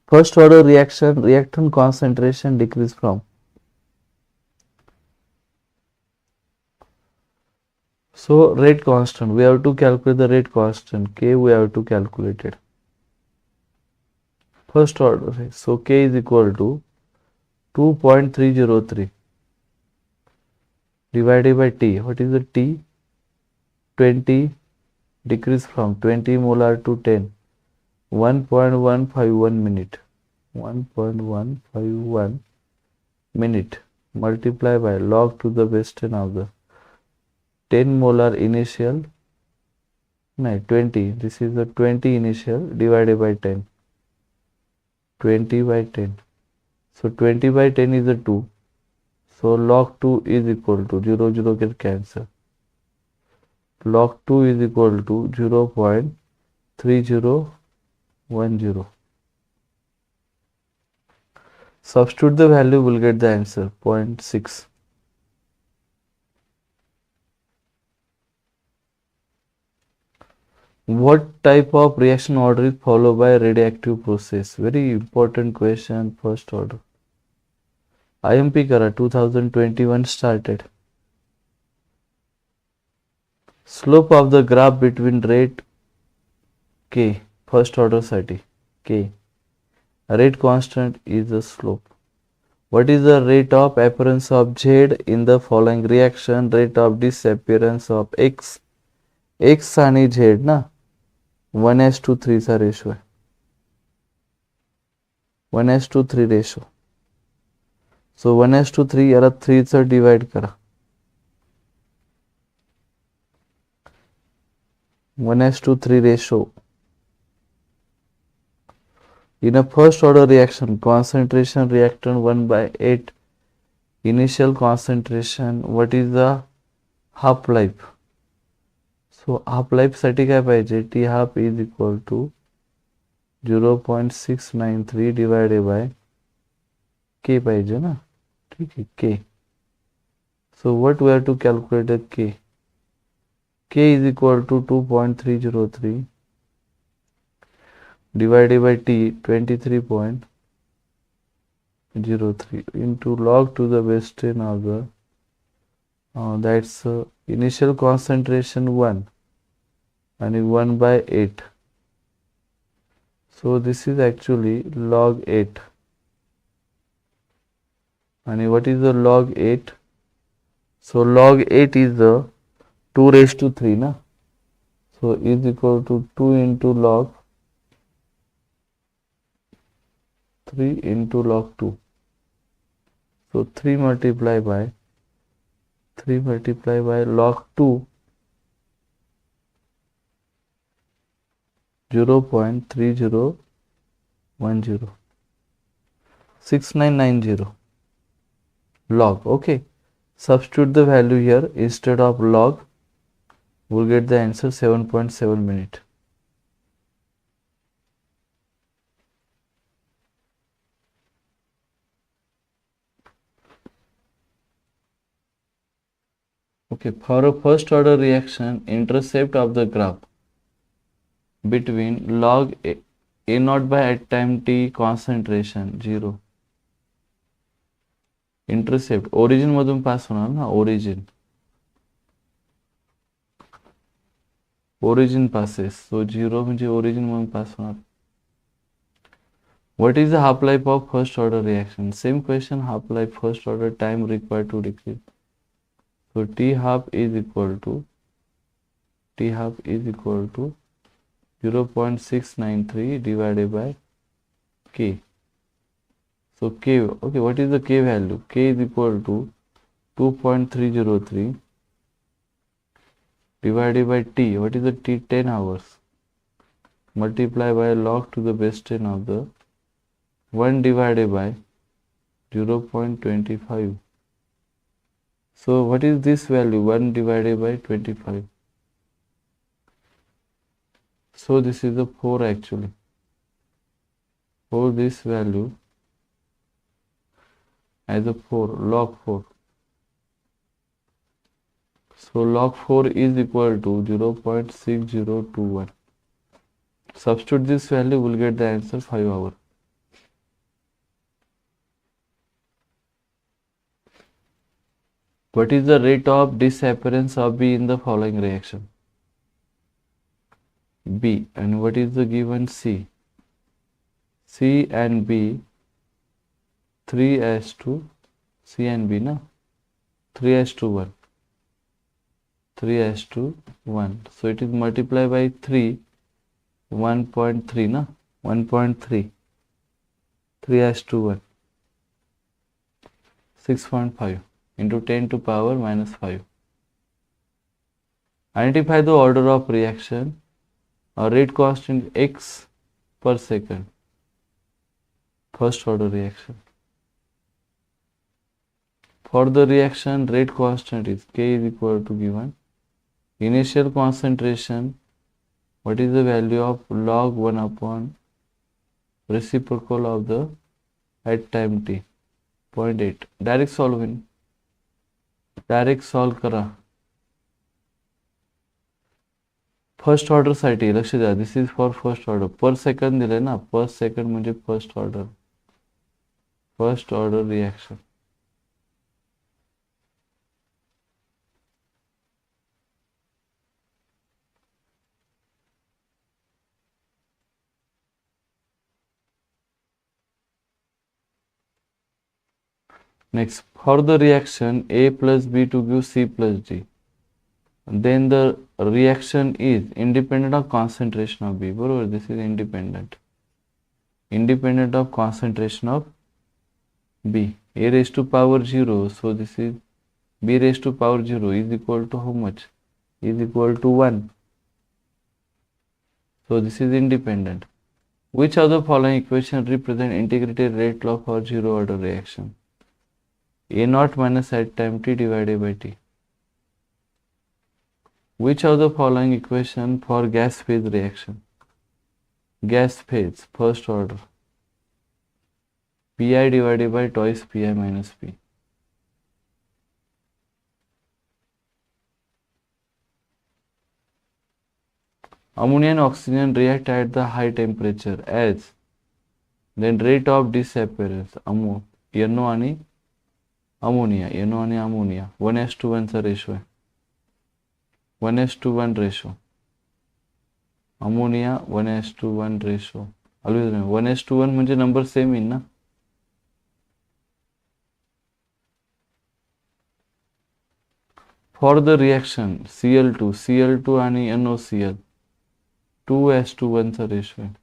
First order reaction, reactant concentration decrease from. So rate constant, we have to calculate the rate constant. K we have to calculate it. First order, so K is equal to 2.303 divided by T. What is the T? 20 decrease from 20 molar to 10. 1.151 minute. 1.151 minute multiply by log to the base 10 of the 10 molar initial, no, 20. This is the 20 initial divided by 10. 20 by 10. So 20 by 10 is a 2. So log 2 is equal to 0 get cancel. Log 2 is equal to 0.3010. Substitute the value, will get the answer 0.6. What type of reaction order is followed by radioactive process? Very important question. First order. IMP Kara 2021 started. Slope of the graph between rate k, first order साठी k, rate constant is the slope. What is the rate of appearance of Z in the following reaction? Rate of disappearance of X. X आणि Z ना 1:3 चा ratio आहे. 1:3 ratio. सो 1:3 याला 3 चं divide करा. 1:3 ratio. In a first order reaction, concentration reactant 1/8. Initial concentration. What is the half life? So half life साठी काय पाहिजे? T half is equal to 0.693 divided by k पाहिजे ना. ठीक आहे k. So what we have to calculate the k? K is equal to 2.303 divided by T 23.03 into log to the base 10 of the that's initial concentration 1 and 1/8. So this is actually log 8. And what is the log 8? So log 8 is the 2⁻³ na. So is equal to 2 into log 3 into log 2. So 3 multiplied by log 2 0.3010 6990 log. Okay, substitute the value here instead of log. We'll get the answer 7.7 minute. Okay, for a first order reaction, intercept of the graph between log A0 by at time t concentration 0. Intercept origin मधून पास होणार ना. origin passes. So 0 म्हणजे origin मधून पास होणार. What is the half life of first order reaction? Same question, half life first order, time required to decrease. So T half is equal to 0.693 divided by k. So k, okay, what is the k value? K is equal to 2.303 divided by t. What is the t? 10 hours. Multiply by log to the base 10 of the 1 divided by 0.25. So what is this value? 1 divided by 25. So this is the 4 actually. For this value as a 4, log 4. So log 4 is equal to 0.6021. Substitute this value, we'll get the answer 5 hours. What is the rate of disappearance of B in the following reaction? B, and what is the given C? C and B 3:1. C and B na 3:1. 3:1. So it is multiplied by 3, 1.3 na 1.3. 3:1. 6.5 into 10 to power minus 5. Identify the order of reaction or rate constant x per second. First order reaction. For the reaction, rate constant is k is equal to given. Initial concentration, what is the value of log 1 upon reciprocal of the at time t? 0.8. Direct solve करा. First order साठी लक्ष द्या. This is for first order. पर second दिले ना. पर second म्हणजे first order reaction. Next, for the reaction A plus B to give C plus D, then the reaction is independent of concentration of B. बरोबर, this is independent of concentration of B. A raised to power 0, so this is B raised to power 0 is equal to how much? Is equal to 1. So this is independent. Which of the following equation represent integrated rate law for zero order reaction? A naught minus at time t divided by t. Which of the following equation for gas phase reaction? Gas phase, first order. Pi divided by twice Pi minus P. Ammonia and oxygen react at the high temperature as then rate of disappearance NO आणि ammonia 1:1 चा ratio आहे 1:1 ratio ammonia 1:1 ratio always 1:1 म्हणजे number same येईल ना for the reaction Cl2 आणि NOCl 2:1 चा ratio आहे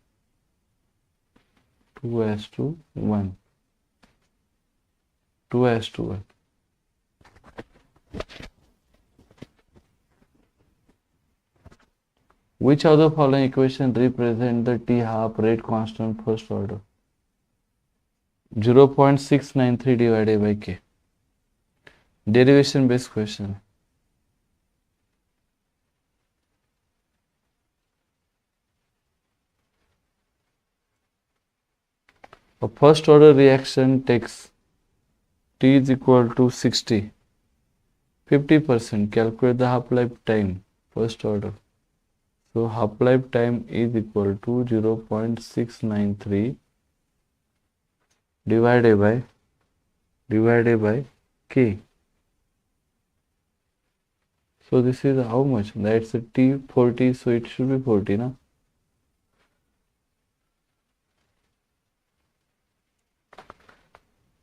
2:1 Which of the following equation represent the T half rate constant first order? 0.693 divided by K. Derivation based question. A first order reaction takes T is equal to 60. 50%. Calculate the half-life time. First order. So half-life time is equal to 0.693 divided by K. So this is how much? That's T 40. So it should be 40, na?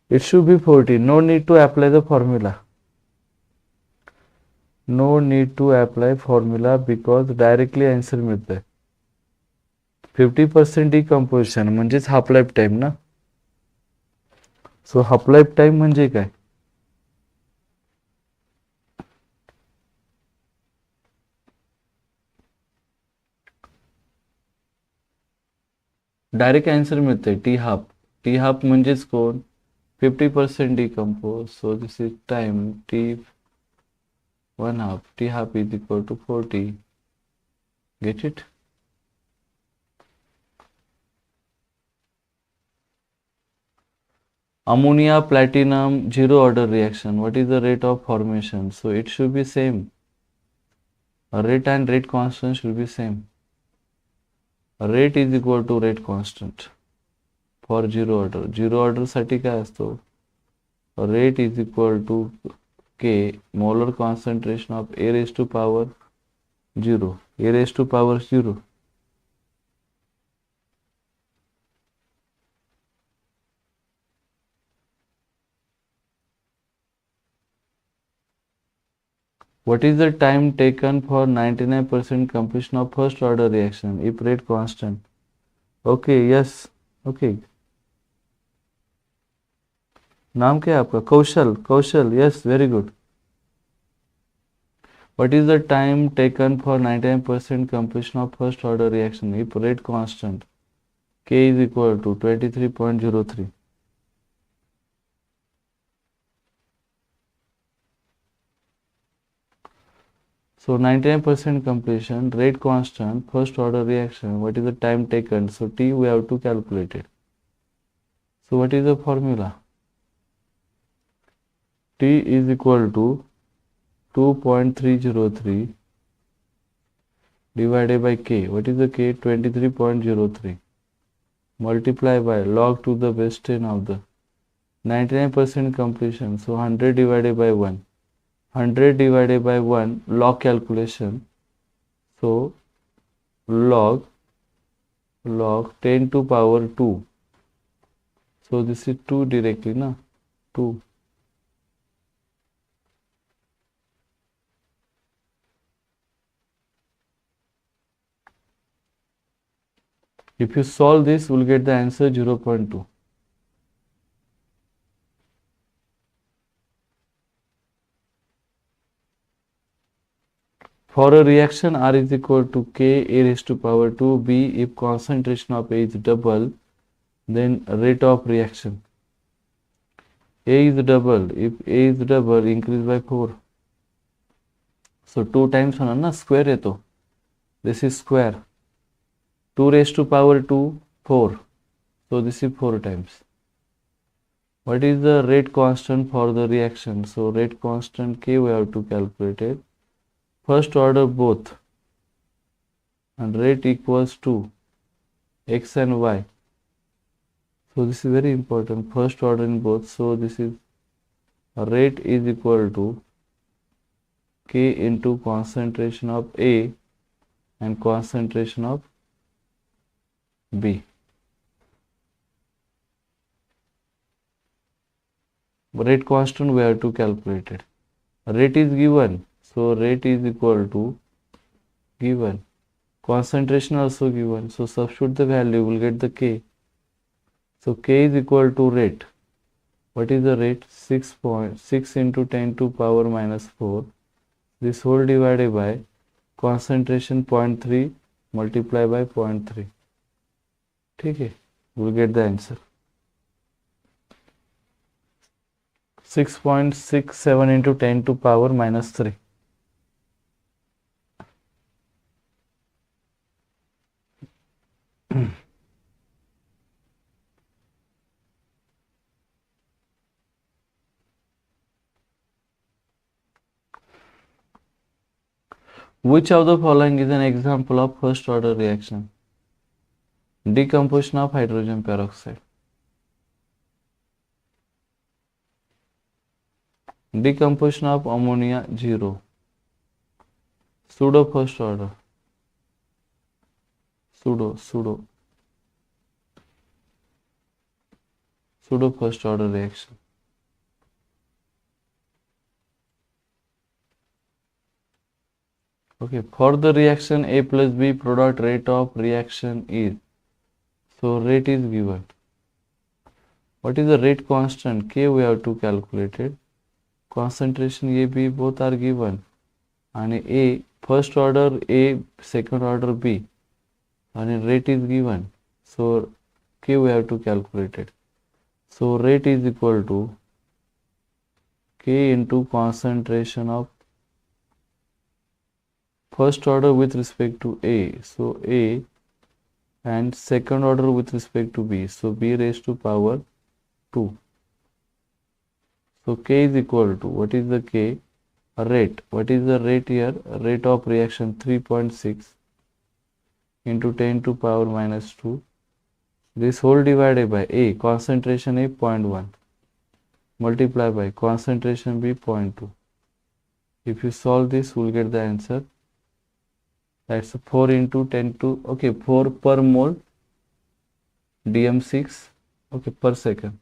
It should be 40. No need to apply the formula. No need to apply formula because directly answer मिळते 50% decomposition म्हणजेच half life time ना so half life time म्हणजे काय direct answer मिळते T half म्हणजेच कोण 50% decompose, so this is time t 1/2. T half is equal to 40. Get it? Ammonia platinum zero order reaction. What is the rate of formation? So it should be same. Rate and rate constant should be same. Rate is equal to rate constant. For zero order साठी काय असतो rate is equal to K molar concentration of A raised to power 0 A raised to power 0 What is the time taken for 99% completion of first order reaction if rate constant? Okay, yes, okay. नाम क्या है आपका कौशल yes very good what is the time taken for 99% completion of first order reaction if rate constant K is equal to 23.03 so 99% completion rate constant first order reaction what is the time taken so T we have to calculate it so what is the formula T is equal to 2.303 divided by K. What is the K? 23.03 multiply by log to the base 10 of the 99% completion. So 100 divided by 1. 100 divided by 1 log calculation. So log 10 to power 2. So this is 2 directly, na? 2. If you solve this, we'll get the answer 0.2. For a reaction R is equal to K A raised to power 2B, if concentration of A is double, then rate of reaction. A is double. If A is double, increase by 4. So 2 times ना square है तो this is square. 2 raised to power 2, 4. So this is 4 times. What is the rate constant for the reaction? So rate constant K we have to calculate it. First order both, and rate equals to X and Y. So this is very important. First order in both. So this is rate is equal to K into concentration of A and concentration of B. Rate constant we have to calculate it. Rate is given, so rate is equal to given. Concentration also given, so substitute the value, will get the K. So K is equal to rate. What is the rate? 6.6 into 10 to power minus 4. This whole divided by concentration 0.3 multiply by 0.3. ठीक है, we'll get the answer. 6.67 into 10 to power minus 3. Which of the following is an example of first order reaction? Decomposition of hydrogen peroxide. Decomposition of ammonia 0. Pseudo first order. Pseudo first order reaction. Okay, for the reaction A plus B, product rate of reaction is, so rate is given. What is the rate constant? K we have to calculate it. Concentration A, B both are given, and A first order A, second order B, and rate is given. So K we have to calculate it. So rate is equal to K into concentration of first order with respect to A, so A, and second order with respect to B, so B raised to power 2. So K is equal to, what is the K? Rate. What is the rate here? Rate of reaction 3.6 into 10 to power minus 2. This whole divided by A, concentration A 0.1, multiply by concentration B 0.2. If you solve this, we'll get the answer. That's 4 into 10 to, okay, 4 per mole dm6, okay, per second.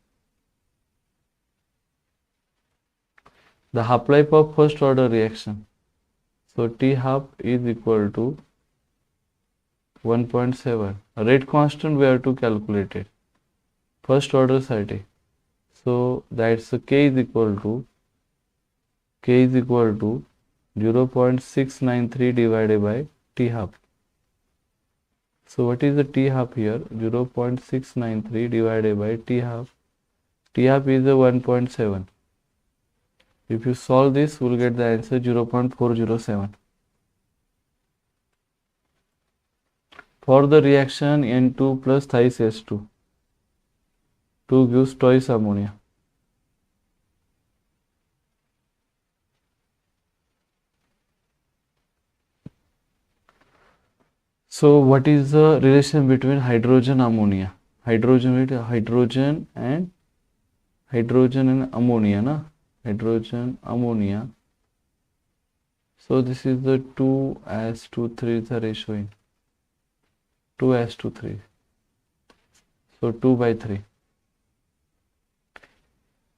The half-life of first order reaction. So T half is equal to 1.7. Rate constant we have to calculate it. First order side. So that's K is equal to 0.693 divided by T half. So what is the T half here? 0.693 divided by T half. T half is a 1.7. If you solve this, we'll get the answer 0.407. For the reaction N2 plus thrice H2, 2 gives twice ammonia. So what is the relation between hydrogen ammonia? Hydrogen and ammonia, na? Hydrogen ammonia. So this is the 2:3 the ratio in 2:3. So 2/3.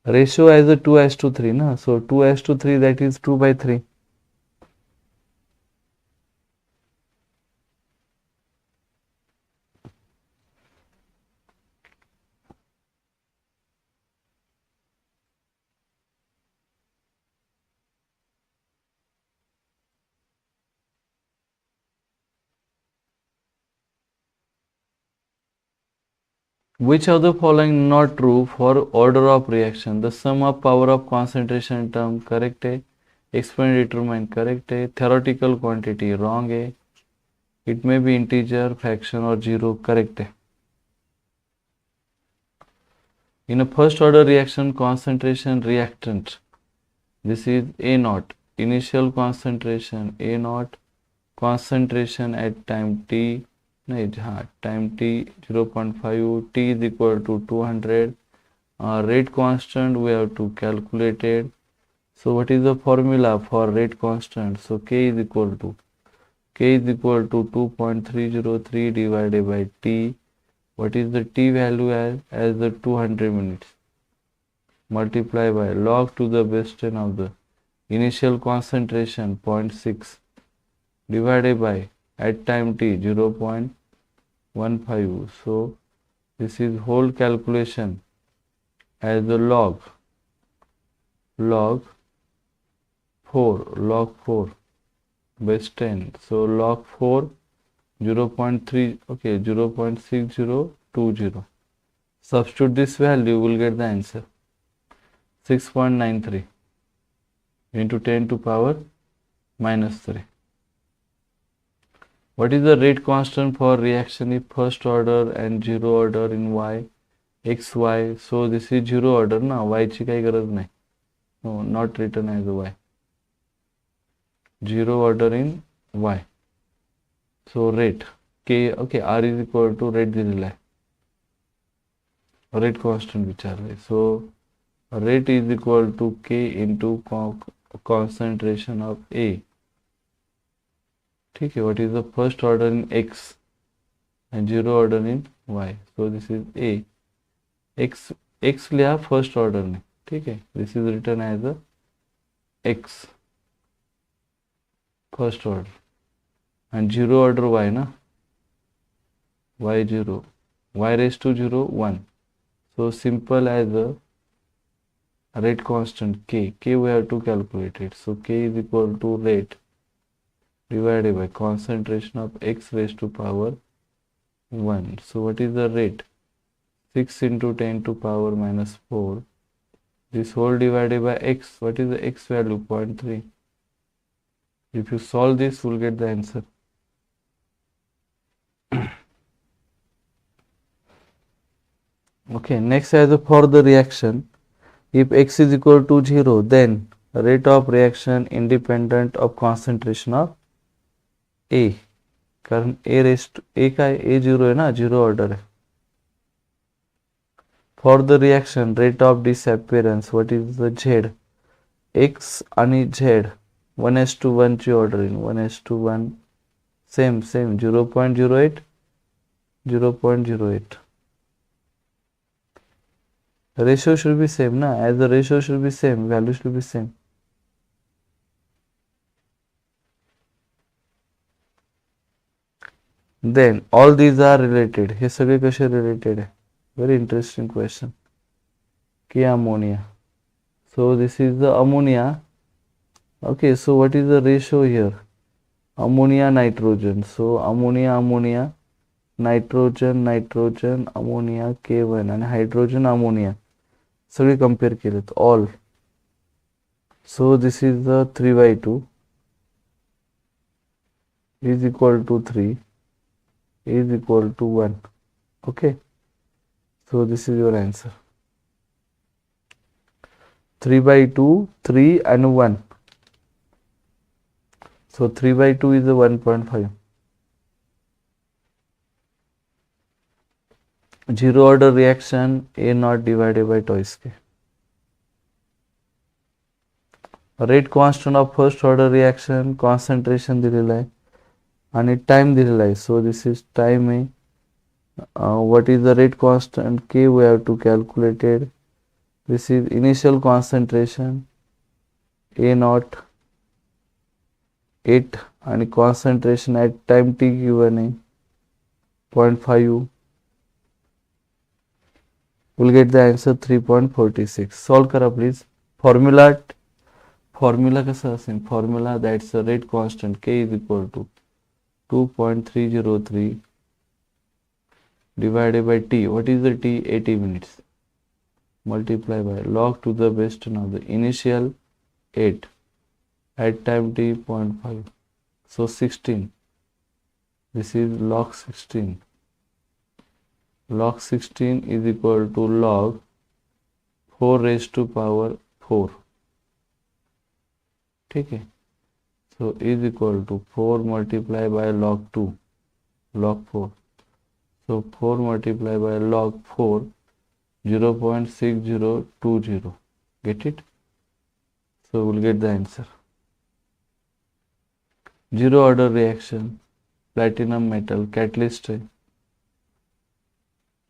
Ratio as a 2:3, na? So 2:3, that is 2/3. Which of the following not true for order of reaction? The sum of power of concentration term correct है, experiment determine correct है, theoretical quantity wrong है, it may be integer, fraction or zero correct है. In a first order reaction, concentration reactant, this is A naught, initial concentration A naught, concentration at time t, नहीं हाँ time t 0.5, t is equal to 200, rate constant we have to calculate it. So what is the formula for rate constant? So k is equal to 2.303 divided by t. What is the t value as the 200 minutes? Multiply by log to the base 10 of the initial concentration 0.6 divided by at time t 0.15. So this is whole calculation as the log 4 base 10. So log 4 0.3, okay, 0.6020. Substitute this value, you will get the answer 6.93 into 10 to power minus 3. What is the rate constant for reaction if first order and zero order in y, x, y? So this is zero order ना, y ची काही गरज नाही. No, not written as y. Zero order in y. So rate k, okay, r is equal to rate दिलेला आहे, rate constant विचारले. So rate is equal to k into concentration of A. ठीक है. What is the first order in x and zero order in y? So this is A. x लिया first order ने, ठीक है. This is written as a x first order and zero order y ना, y 0, y raised to 0 1. So simple as a rate constant k we have to calculate it. So k is equal to rate divided by concentration of x raised to power 1. So what is the rate? 6 into 10 to power minus 4. This whole divided by x. What is the x value? 0.3. If you solve this, you will get the answer. Okay, next as for the reaction, if x is equal to 0, then rate of reaction independent of concentration of A. कारण A raised to A का A 0 है ना, 0 order है. For the reaction rate of disappearance, what is the Z? X आणि Z 1:1 ची order in 1:1, same 0.08 0.08. Ratio should be same na, as the ratio should be same, value should be same. Then all these are related. हे सगळे कसे related आहे? Very interesting question. K ammonia. So this is the ammonia. Okay, so what is the ratio here? Ammonia nitrogen. So ammonia nitrogen ammonia K1 and hydrogen ammonia. सगळे compare केलेत all. So this is the 3/2 is equal to 3 is equal to 1. Okay, so this is your answer. 3/2, 3 and 1. So 3/2 is the 1.5. Zero order reaction A naught divided by twice K. Rate constant of first order reaction, concentration दिलेला आहे आणि time दिलेला आहे. So this is time A. What is the rate constant K? We have to calculate it. This is initial concentration A naught 8 and concentration at time t given a 0.5. We'll get the answer 3.46. Solve करा please. Formula कसा असेल? Formula that's the rate constant K is equal to 2.303 divided by t. What is the t? 80 minutes. Multiply by log to the base 10 of the initial 8 at time t 0.5. So 16. This is log 16. Log 16 is equal to log 4 raised to power 4. ठीक है. So is equal to 4 multiplied by log 2, log 4. So 4 multiplied by log 4, 0.6020. Get it? So we'll get the answer. Zero order reaction, platinum metal catalyst.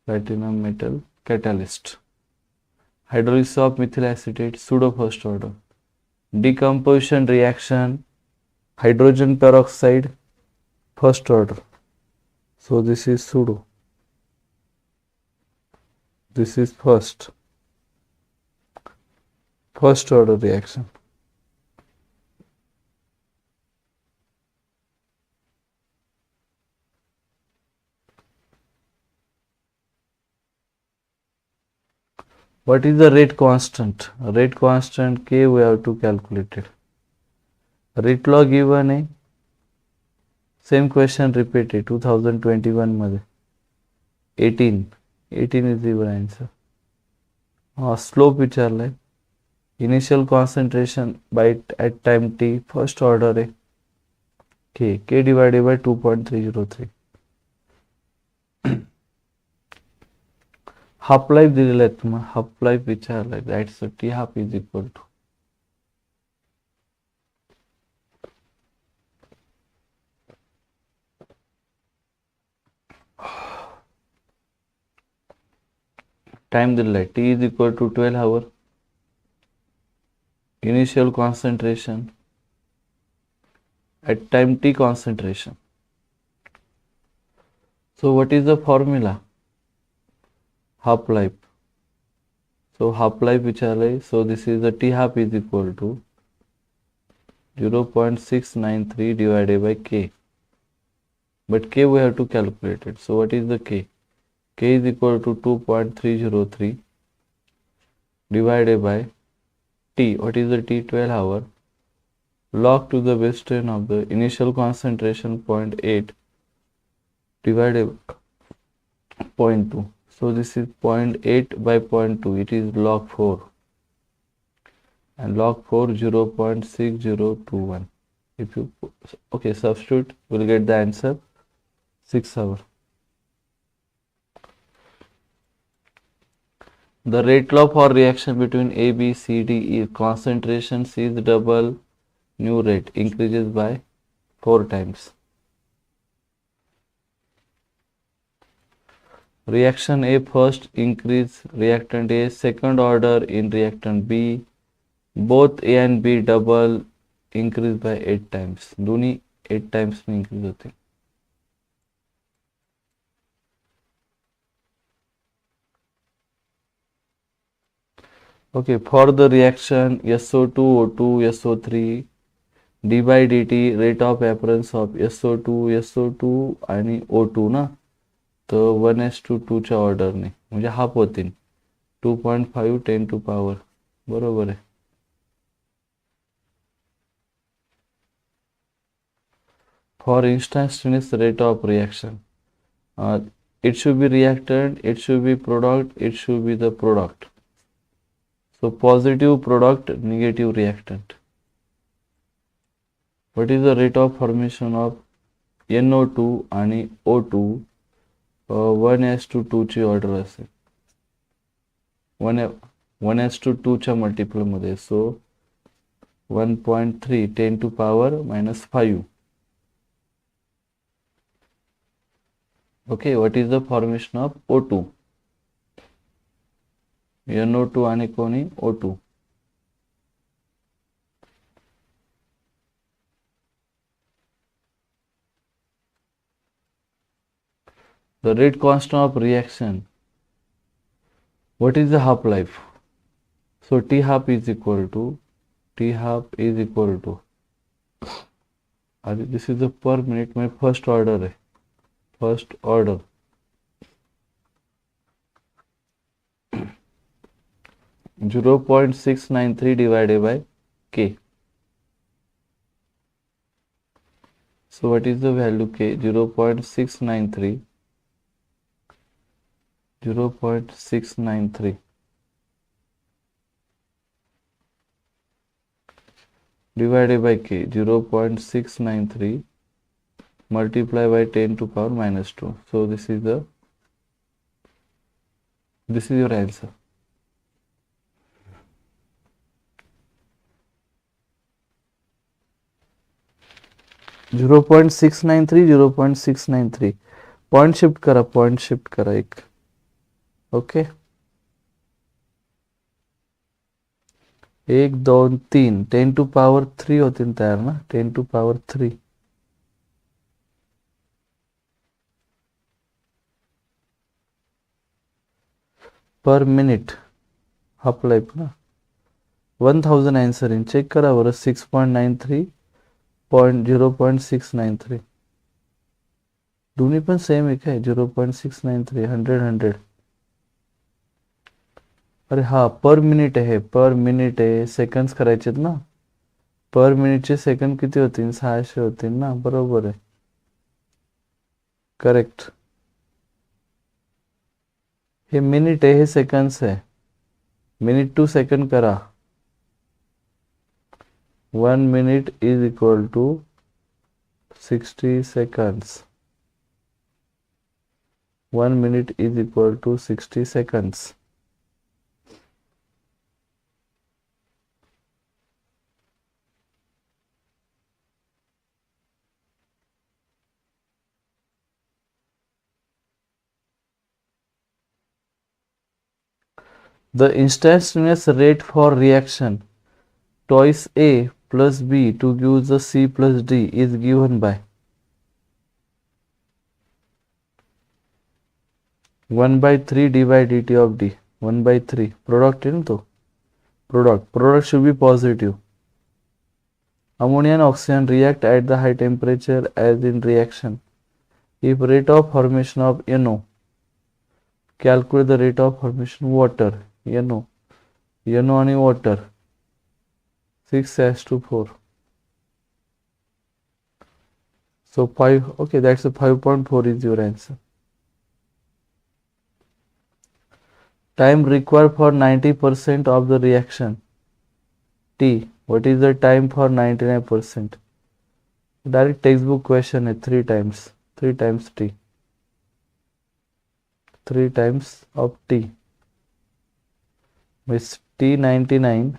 Platinum metal catalyst. Hydrolysis of methyl acetate, pseudo first order. Decomposition reaction, hydrogen peroxide, first order. So this is pseudo. This is first order reaction. What is the rate constant? Rate constant K we have to calculate it. Rate law given है. Same question repeated 2021 मध्ये. 18 is the answer. Slope विचारलाय. Initial concentration by at time t, first order है. K divided by 2.303. Half life दिलेला आहे तुम्हाला. Half life विचारलाय. That's T half is equal to time दिलेला आहे. T is equal to 12 hour. Initial concentration at time t concentration. So what is the formula? Half life. So half life which are, so this is the t half is equal to 0.693 divided by k. But k we have to calculate it. So what is the k? K is equal to 2.303 divided by t. What is the t? 12 hour. Log to the base 10 of the initial concentration 0.8 divided by 0.2. So this is 0.8 by 0.2. It is log 4. And log 4 0.6021. If you substitute, we'll get the answer 6 hours. The rate law for reaction between A, B, C, D is concentration C is double, new rate increases by 4 times. Reaction A first increase, reactant A second order in reactant B, both A and B double increase by 8 times. दोनों 8 times में increase होते हैं. Okay, for the reaction SO2, O2, SO3, d by dt rate of appearance of SO2 आणि O2 ना, तो 1:2 च्या ऑर्डरने म्हणजे half होतील. 2.5 10 to power. बरोबर आहे. For instantaneous rate of reaction, it should be reactant, it should be product, it should be the product. So positive product, negative reactant. What is the rate of formation of NO2 आणि O2? 1:2 ची order असेल. 1:2 च्या multiple मध्ये. सो 1.3 10 to power -5. Okay, what is the formation of O2? NO2 आणि कोणी O2. The rate constant of reaction. What is the half life? So T half is equal to this is the per minute. My first order है. First order 0.693 divided by K. So what is the value K? 0.693. 0.693 divided by K. 0.693 multiply by 10 to power minus 2. So this is your answer. Zero point six nine three 0.693 point shift करा एक okay 1 2 3 10 to power 3 होतील तयार ना 10 to power 3 per minute half life ना 1000 answer in check करा बरं 6.93 0.693 दोन्ही पण सेम आहे काय 0.693 100 अरे हा पर मिनिट आहे सेकंड्स करायचेत ना पर मिनिटचे सेकंड किती होतील 600 होतील ना बरोबर आहे करेक्ट हे मिनिट आहे हे सेकंड्स आहे मिनिट टू सेकंड करा 1 minute is equal to 60 seconds. 1 minute is equal to 60 seconds. The instantaneous rate for reaction twice A plus B to give the C plus D is given by 1 by 3 d by dt of D 1 by 3 product in to product should be positive. Ammonia and oxygen react at the high temperature as in reaction. If rate of formation of NO, calculate the rate of formation water NO and water 6:4. So 5, okay, that's a 5.4 is your answer. Time required for 90% of the reaction T. What is the time for 99%? Direct textbook question है 3 times T. 3 times of T means T99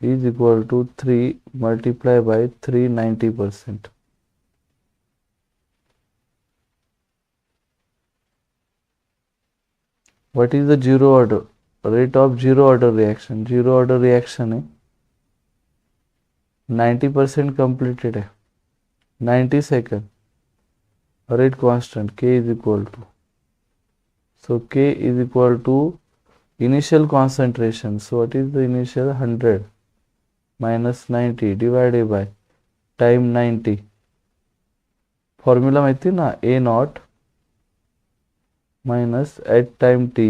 is equal to 3 multiplied by 390%. What is the zero order rate of zero order reaction? Zero order reaction है 90% completed है 90 second rate constant K is equal to, so K is equal to initial concentration. So what is the initial 100 minus 90 divided by time 90. Formula माहिती ना A naught minus at time t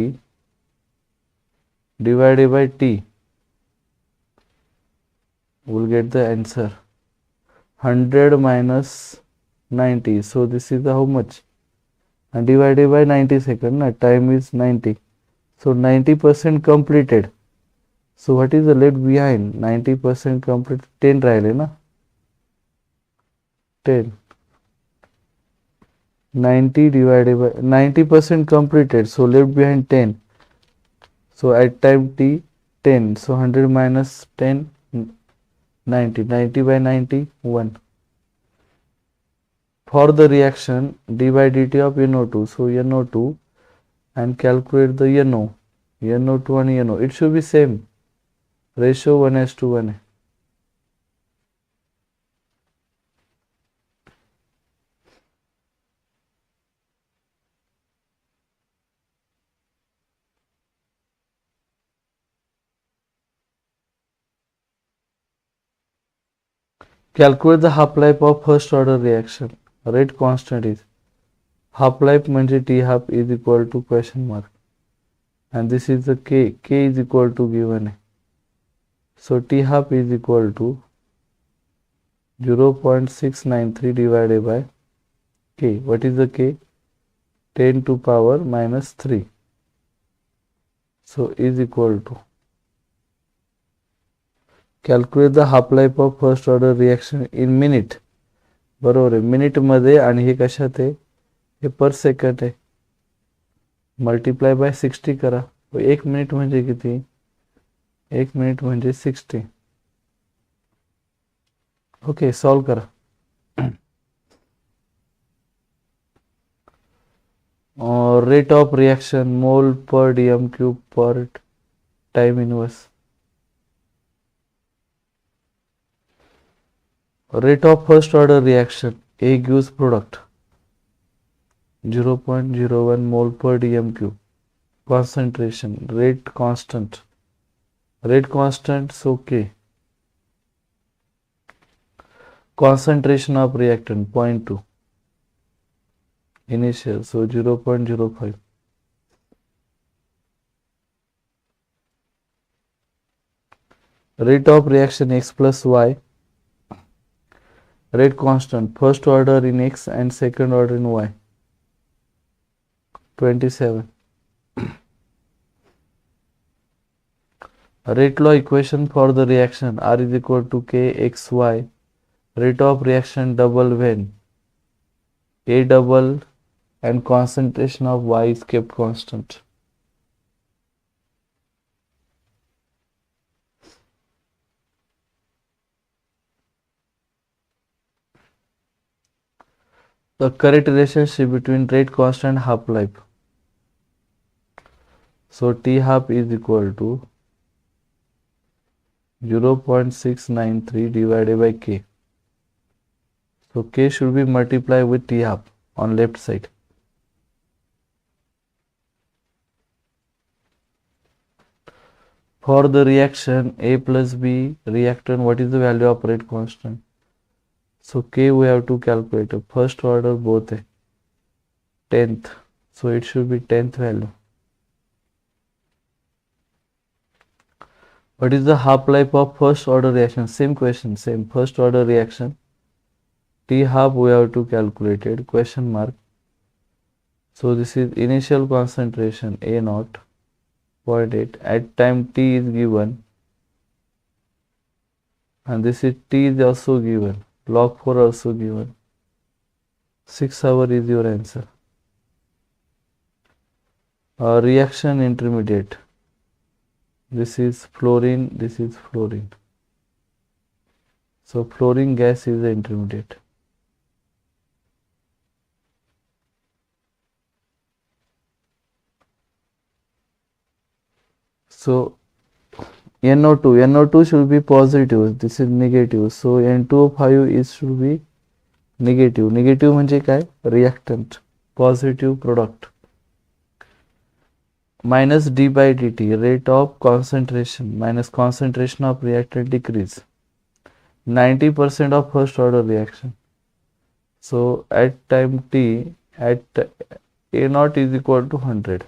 divided by t. We'll get the answer 100 minus 90. So this is the how much and divided by 90 second na time is 90. So 90% completed. So what is the left behind? 90% complete 10 राहिले ना 10 90 divided by 90% completed. So left behind 10. So at time t 10. So 100 minus 10 90. 90 by 90 1. For the reaction d by dt of NO2. So NO2 and calculate the NO2 and NO. It should be same. Ratio 1:1. Calculate the half-life of first order reaction. Rate constant is half-life म्हणजे T half is equal to question mark and this is the K is equal to given. So T half is equal to 0.693 divided by K. What is the K? 10 to power minus 3. So is equal to, calculate the half life of first order reaction in minute. बरोबर आहे, minute मध्ये, आणि हे कशात आहे, हे पर second आहे, multiply by 60 करा. 1 minute म्हणजे किती? 1 मिनिट म्हणजे 60. ओके, सॉल्व करा. रेट ऑफ रिएक्शन मोल पर डीएम क्यूब पर time inverse. Rate of first order reaction, A gives product 0.01 mole per dm cube. Concentration, rate constant, so K. Concentration of reactant 0.2. Initial, so 0.05. Rate of reaction X plus Y. Rate constant, first order in X and second order in Y. 27. Rate law equation for the reaction R is equal to K X Y. Rate of reaction double when A double and concentration of Y is kept constant. The correct relationship between rate constant and half life. So T half is equal to 0.693 divided by K. So K should be multiplied with T half on left side. For the reaction A plus B reactant, what is the value of rate constant? So K we have to calculate. First order both है 10th, so it should be 10th value. What is the half life of first order reaction? Same question, same first order reaction. T half we have to calculate it, question mark. So this is initial concentration A naught 0.8 at time T is given, and this is T is also given, log 4 also given. 6 hours is your answer. Reaction intermediate. This is fluorine, this is fluorine. So fluorine gas is the intermediate. So NO2 should be positive, this is negative. So N2O5 is should be negative. Negative म्हणजे काय? Reactant. Positive product. Minus d by dt, rate of concentration minus concentration of reactant decrease. 90% of first order reaction. So at time t, at A naught is equal to 100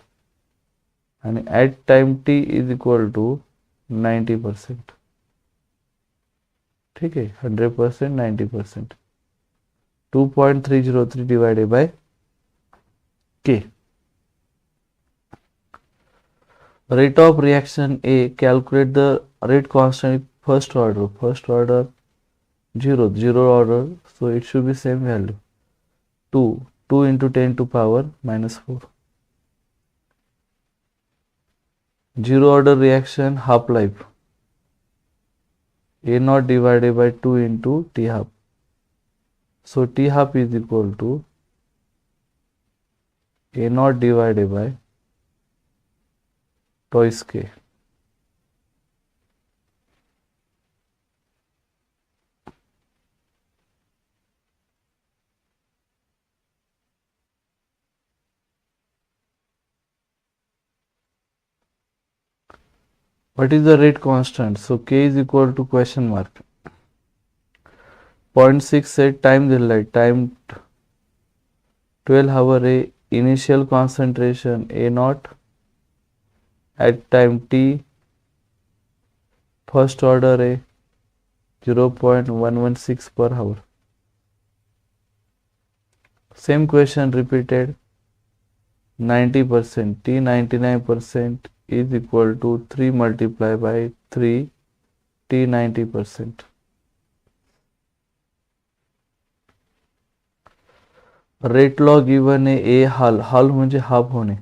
and at time t is equal to 90%. ठीक है, 100%, 90%. 2.303 divided by K. Rate of reaction A, calculate the rate constant first order 0 order, so it should be same value 2 into 10 to power minus 4. 0 order reaction half life A naught divided by 2 into T half. So T half is equal to A naught divided by twice K. What is the rate constant? So K is equal to question mark 0.6 set time दिलाय, time 12 hour A, initial concentration A naught at time t, first order है 0.116 per hour. Same question repeated. 90%, t 99% is equal to 3 multiplied by 3 t 90%. Rate law given आहे ए हाल, हाल म्हणजे half होणे,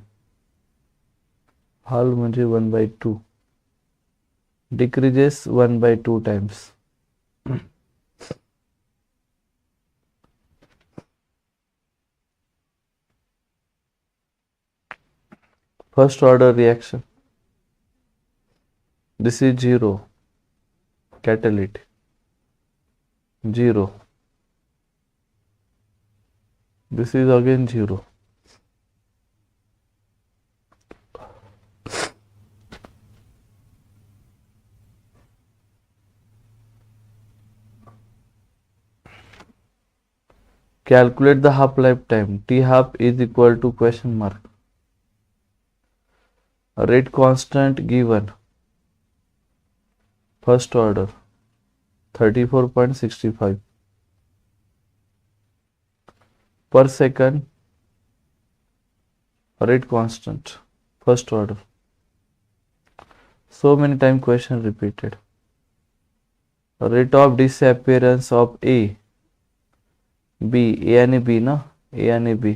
हाल म्हणजे 1/2, decreases 1/2 times. First order reaction, this is 0, catalytic 0, this is again 0. Calculate the half lifetime. T half is equal to question mark. Rate constant given. First order 34.65 per second. Rate constant. First order. So many times question repeated. Rate of disappearance of A. B, A आणि B ना, A आणि B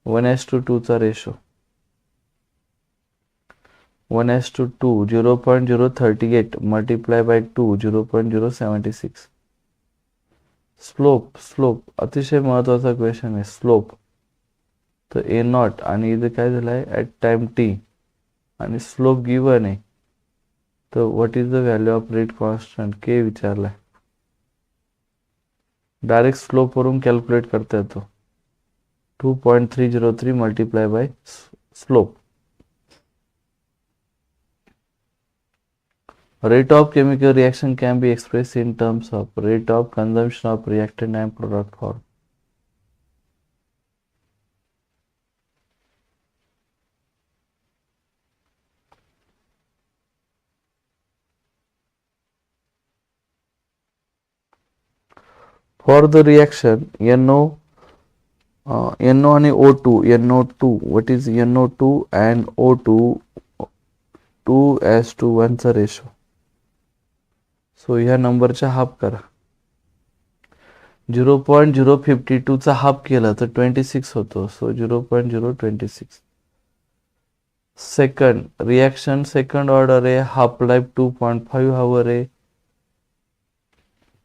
1:2 चा ratio, 1:2, 0.038 multiply by 2, 0.076. Slope अतिशय महत्वाचा question आहे. Slope तर ए not आणि इथे काय झालंय ॲट टाइम टी आणि स्लोप गिवन आहे, तर what is the value of rate constant के विचारलाय. डायरेक्ट स्लोप वरून कॅल्क्युलेट करता येतो. 2.303 multiply by slope. Rate of chemical reaction can be expressed in terms of rate of consumption of reactant and product form. For the reaction NO and O2, NO2, what is NO2 and O2, 2:1 चा ratio. सो ह्या नंबरचा half करा. 0.052 चा half केला तर 26 होतो. So 0.026. Second reaction second order आहे, half life 2.5 hour आहे.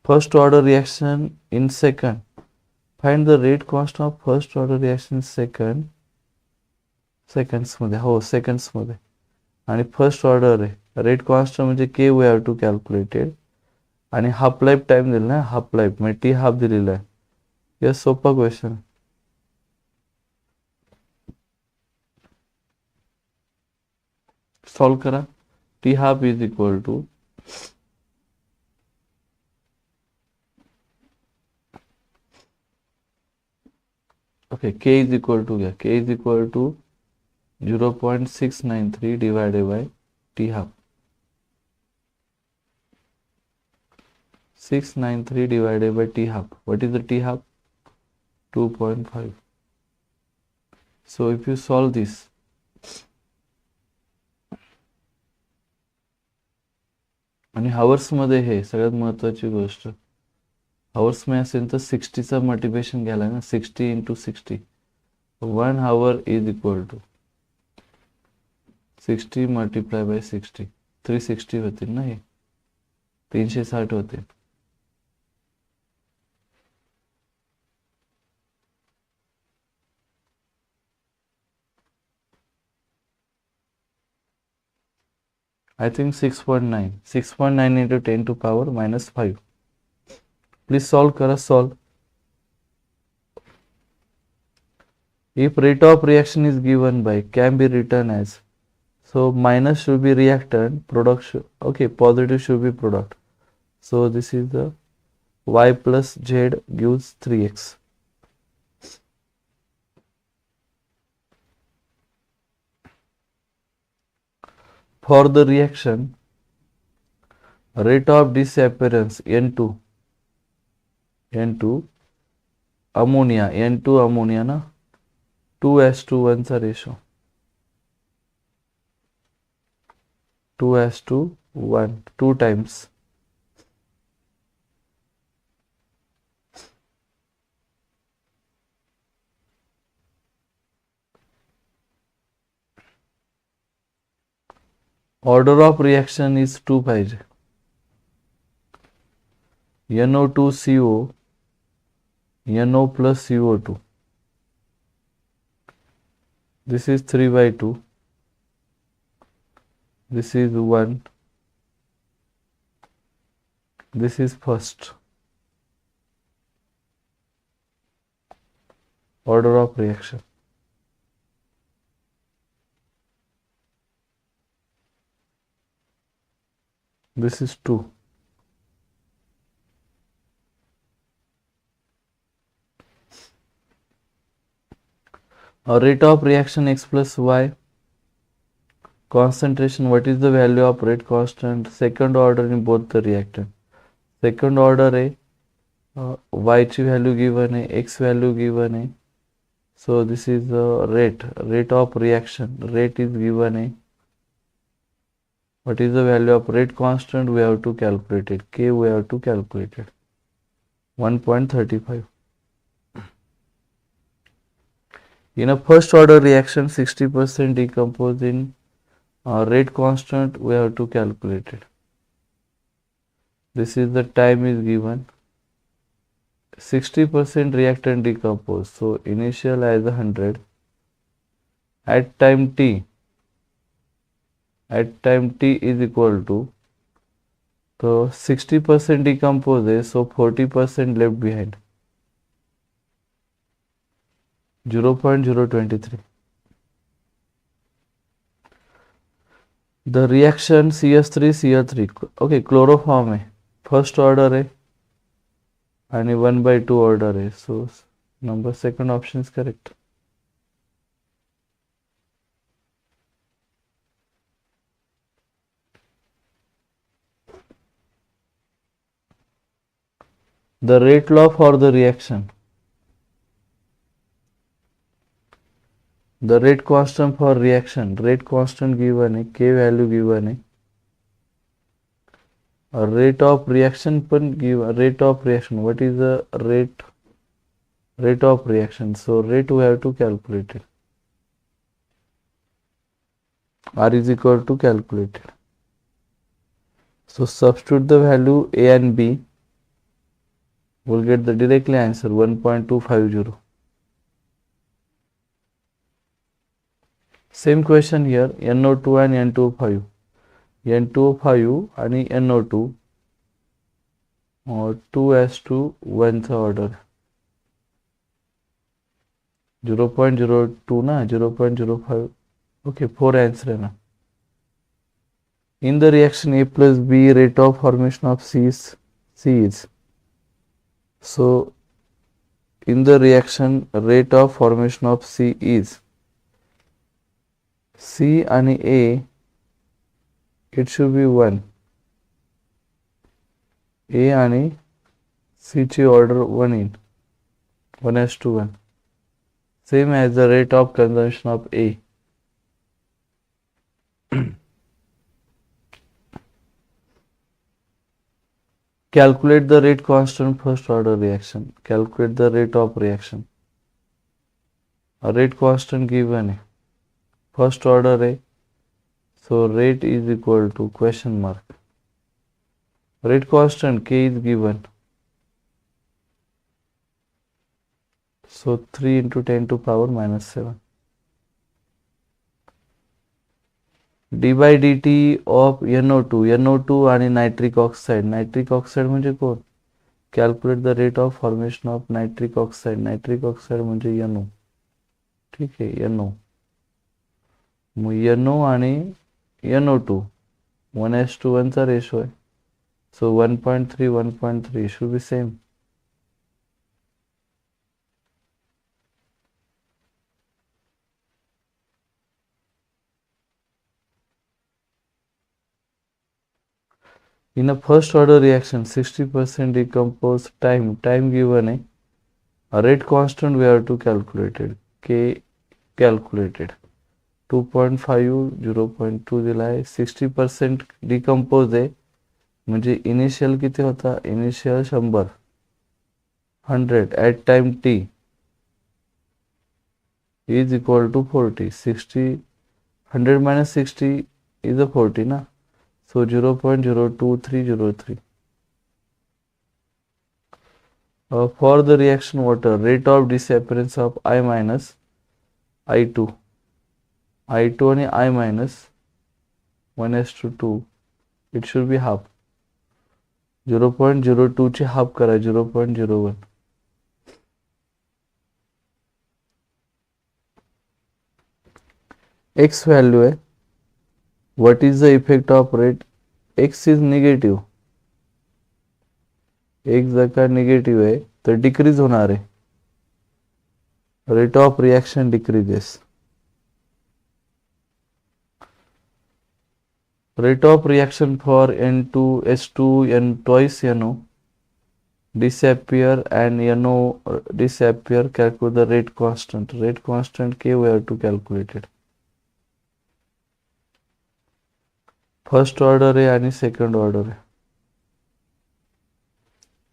First order reaction in second. Find the rate cost of first order reaction seconds मध्ये. हो, सेकंड्स मध्ये. आणि फर्स्ट ऑर्डर आहे, रेट कॉस्ट म्हणजे K we have to calculated आणि half life time दिला ना, हाफ लाईफ म्हणजे टी हाफ दिलेला आहे. या सोपा क्वेश्चन. सॉल्व करा. T half is equal to okay, के इज इक्वल टू घ्या. K is equal to 0.693 divided by T half. 693 divided by T half. What is the T half? 2.5. So if you solve this, आणि hours मध्ये हे सगळ्यात महत्वाची गोष्ट, hours मध्ये असेल तर 60चा मल्टिप्लिकेशन घ्यायला ना, 60 into 60. 1 hour is equal to 60 multiply by 60. 360 होतील ना, हे 360 होतील. I think 6.9. 6.9 into 10 to power minus 5. Please solve kara, solve. If rate of reaction is given by, can be written as, so minus should be reactant, product should, okay, positive should be product. So this is the y plus z gives 3x. For the reaction, rate of disappearance N2 ammonia ना 2:1 चा ratio 2:1 2 times. Order of reaction is 2 पाहिजे. NO2CO NO plus CO2. This is 3/2. This is 1. This is first. Order of reaction. This is 2. Rate of reaction X plus Y. Concentration, what is the value of rate constant? Second order in both the reactant. Second order Y ची value given है, X value given है. So this is the rate of reaction. Rate is given है. What is the value of rate constant? We have to calculate it. K we have to calculate it. 1.35. In a first order reaction, 60% decompose in rate constant. We have to calculate it. This is the time is given. 60% reactant decompose. So initial as 100. At time t is equal to, so 60% decomposes, so 40% left behind. 0.023. The reaction CS3 okay, chloroform है, first order है and 1/2 order है, so number second option is correct. The rate law for the reaction. The rate constant for reaction. Rate constant given है, K value given है. Rate of reaction पण given. Rate of reaction. What is the rate of reaction? So rate we have to calculate it. R is equal to calculated. So substitute the value A and B. We'll get the directly answer 1.250. Same question here, NO2 and N2O5. N2O5 आणि NO2 2:1 चा order. 0.02 ना 0.05. Okay, 4 answer है ना. In the reaction A plus B, rate of formation of C is. So in the reaction, rate of formation of C is C and A, it should be 1. A and C ची order 1 in 1:1. Same as the rate of consumption of A. Calculate the rate constant first order reaction. Calculate the rate of reaction. A rate constant given है. First order है. So rate is equal to question mark. Rate constant K is given. So 3 into 10 to power minus 7. D by dt of NO2 आणि nitric oxide. Nitric oxide म्हणजे कोण? Calculate the rate of formation of nitric oxide. Nitric oxide म्हणजे NO. ठीक आहे, NO. मग NO आणि NO2 1:1 चा ratio आहे. So 1.3 should be same. In a first order reaction, 60% decompose time given a rate constant we have to calculate it. K calculated 2.5 0.2 दिला आहे. 60% decompose आहे म्हणजे इनिशियल किती होता, initial 100 at time t is equal to 40. 100 minus 60 is a 40 na, so 0.02303. For the reaction water, rate of disappearance of I minus I2 and I minus 1:2, it should be half. 0.02 ची half करा 0.01. X value है. What is the effect of rate? X is negative. X जर का negative है तो decrease होणार आहे. Rate of reaction decreases. Rate of reaction for N2, S2, N twice NO disappear and NO disappear. Calculate the rate constant. Rate constant K we have to calculate it. First order आहे आणि second order आहे.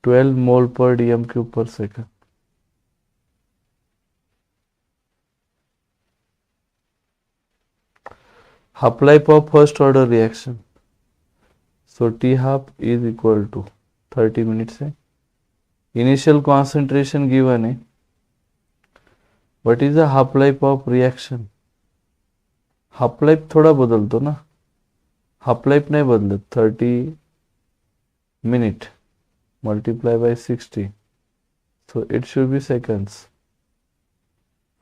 12 मोल पर dm cube पर second. half life of first order reaction, so T half is equal to 30 minutes है. Initial concentration given है. What is the half life of reaction? half life थोड़ा बदलतो ना, half life नहीं बदलत. 30 minute multiply by 60, so it should be seconds.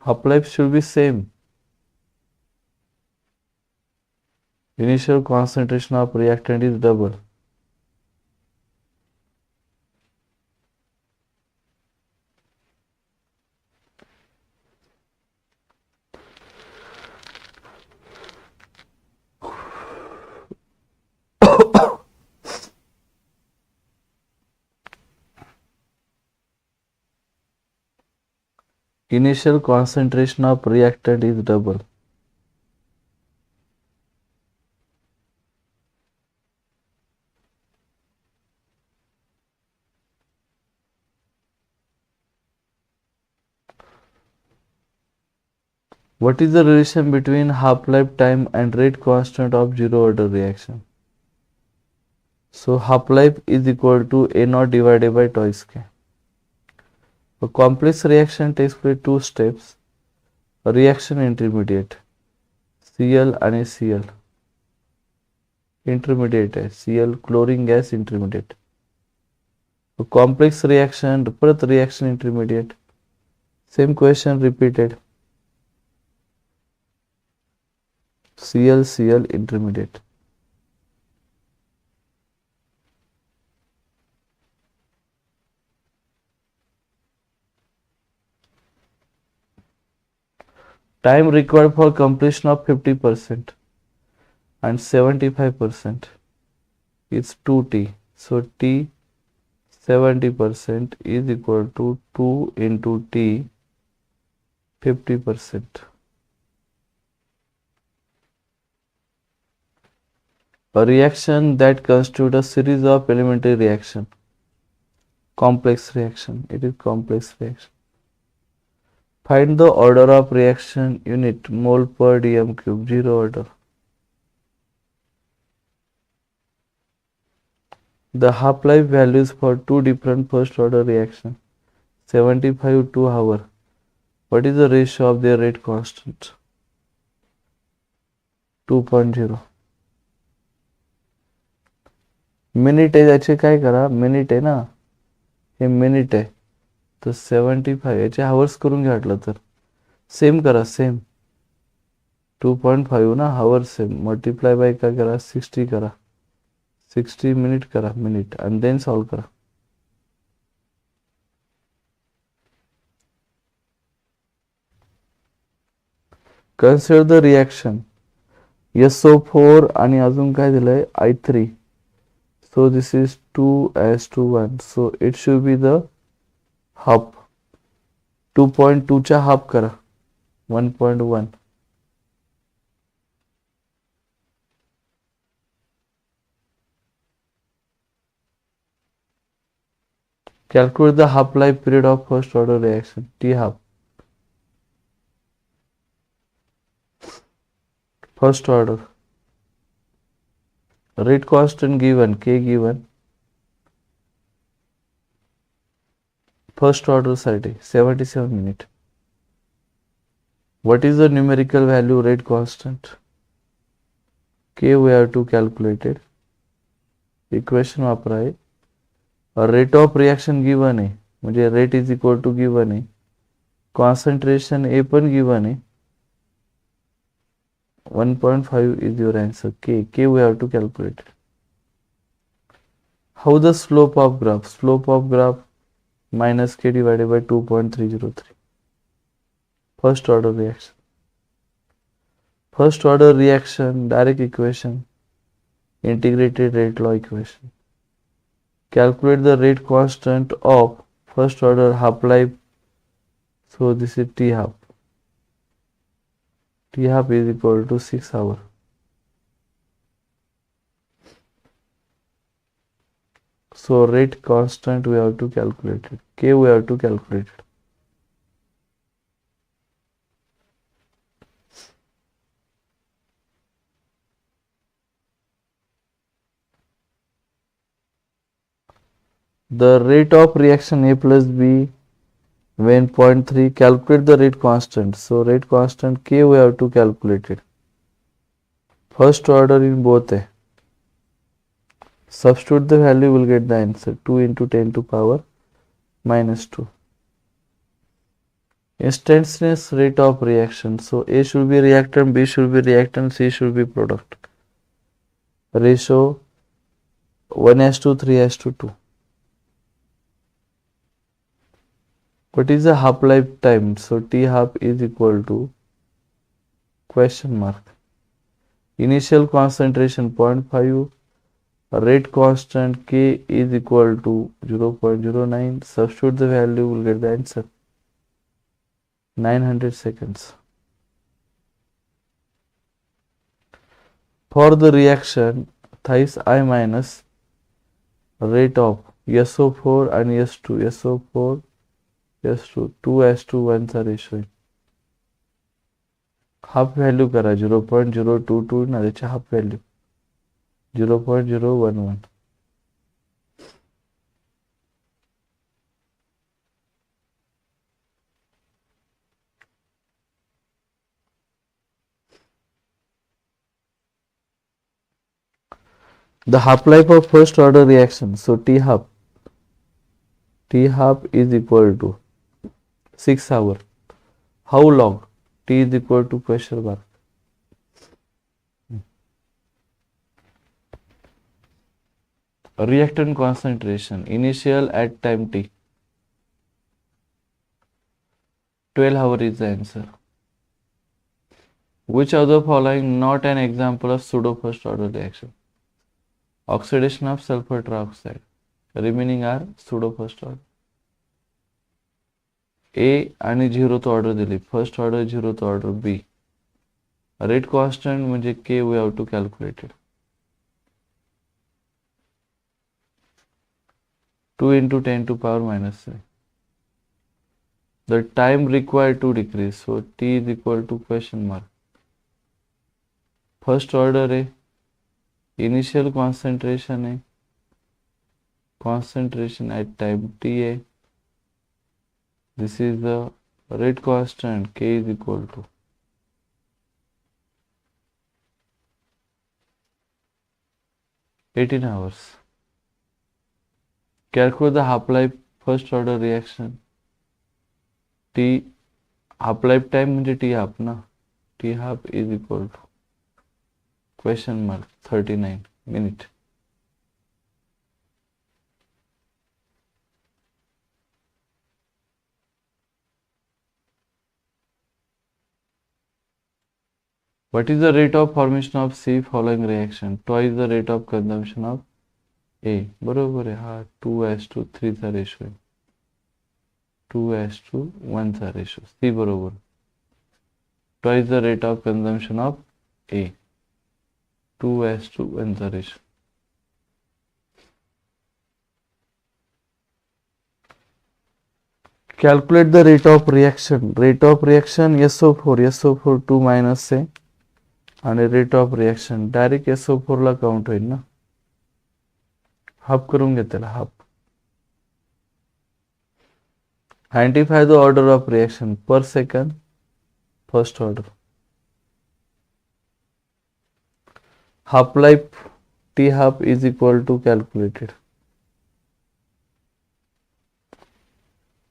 Half life should be same. Initial concentration of reactant is double. Initial concentration of reactant is double. What is the relation between half-life time and rate constant of zero order reaction? So half-life is equal to A0 divided by twice K. A complex reaction takes place two steps. A reaction intermediate Cl and Cl. Intermediate है Cl chlorine gas intermediate. A complex reaction, परत reaction intermediate. Same question repeated. Cl intermediate. Time required for completion of 50% and 75% is 2t. So t 70% is equal to 2 into t 50%. A reaction that constitutes a series of elementary reaction. Complex reaction. It is complex reaction. Find the order of reaction unit mole per dm cube. Zero order. The half-life values for two different first order reactions. 75 to hour. What is the ratio of their rate constant? 2.0. Minute आहे, याचे काय करा, minute आहे ना, हे minute आहे तर 75 याचे hours करून घ्या वाटलं तर. सेम करा, सेम 2.5 ना हावर्स सेम मल्टिप्लाय बाय काय करा 60 करा, 60 मिनिट करा, मिनिट आणि देन सॉल्व करा. कन्सिडर द रिएक्शन SO4 आणि अजून काय दिलंय I3. So this is 2:1. So it should be the half. 2.2 चा half करा 1.1. Calculate the half-life period of first order reaction. T half. First order. Rate constant given, K given. First order side 77 minutes. What is the numerical value rate constant? K we have to calculate it. Equation वापरा है. Rate of reaction given है. म्हणजे rate is equal to given है. Concentration A पण given है. 1.5 is your answer. K we have to calculate. How the slope of graph? Slope of graph minus K divided by 2.303. First order reaction. First order reaction, direct equation, integrated rate law equation. Calculate the rate constant of first order half-life. So this is T half. T half is equal to 6 hours. So rate constant we have to calculate it. K we have to calculate it. The rate of reaction A plus B when 0.3, calculate the rate constant. So rate constant K we have to calculate it. First order in both A. Substitute the value, will get the answer 2 into 10 to power minus 2. Instantaneous rate of reaction. So A should be reactant, B should be reactant, C should be product. Ratio 1:3:2. What is the half-life time? So T half is equal to question mark. Initial concentration 0.5. Rate constant K is equal to 0.09. Substitute the value, will get the answer 900 seconds. For the reaction thrice I minus rate of SO4 and S2, SO4, S2, 2:1 चा ratio आहे. Half value करा 0.022 ना त्याची half value 0.011. The half-life of first order reaction. So T half is equal to 6 hours. How long? T is equal to question mark. Reactant concentration initial at time T. 12 hours is the answer. Which of the following not an example of pseudo first order reaction? Oxidation of sulfur trioxide. Remaining are pseudo first order. A आणि 0th order दिली. First order 0th order B. Rate constant म्हणजे K we have to calculate it. 2 into 10 to power minus 3. The time required to decrease. So T is equal to question mark. First order A. Initial concentration A. Concentration at time TA. This is the rate constant. K is equal to 18 hours. Calculate the half-life first order reaction. T half-life time म्हणजे T half ना. T half is equal to question mark 39 minutes. What is the rate of formation of C following reaction? Twice the rate of consumption of ए बरोबर आहे. हा 2:3 चा ratio आहे. 2:1 चा ratio. सी बरोबर. Twice the rate of consumption of A. 2:1 चा ratio. Calculate the rate of reaction. Rate of reaction SO4 2 minus आहे आणि rate of reaction direct SO4 ला काउंट होईल ना. हाफ करून घे त्याला half. Identify the order of reaction per second. First order. Half life T half is equal to calculated.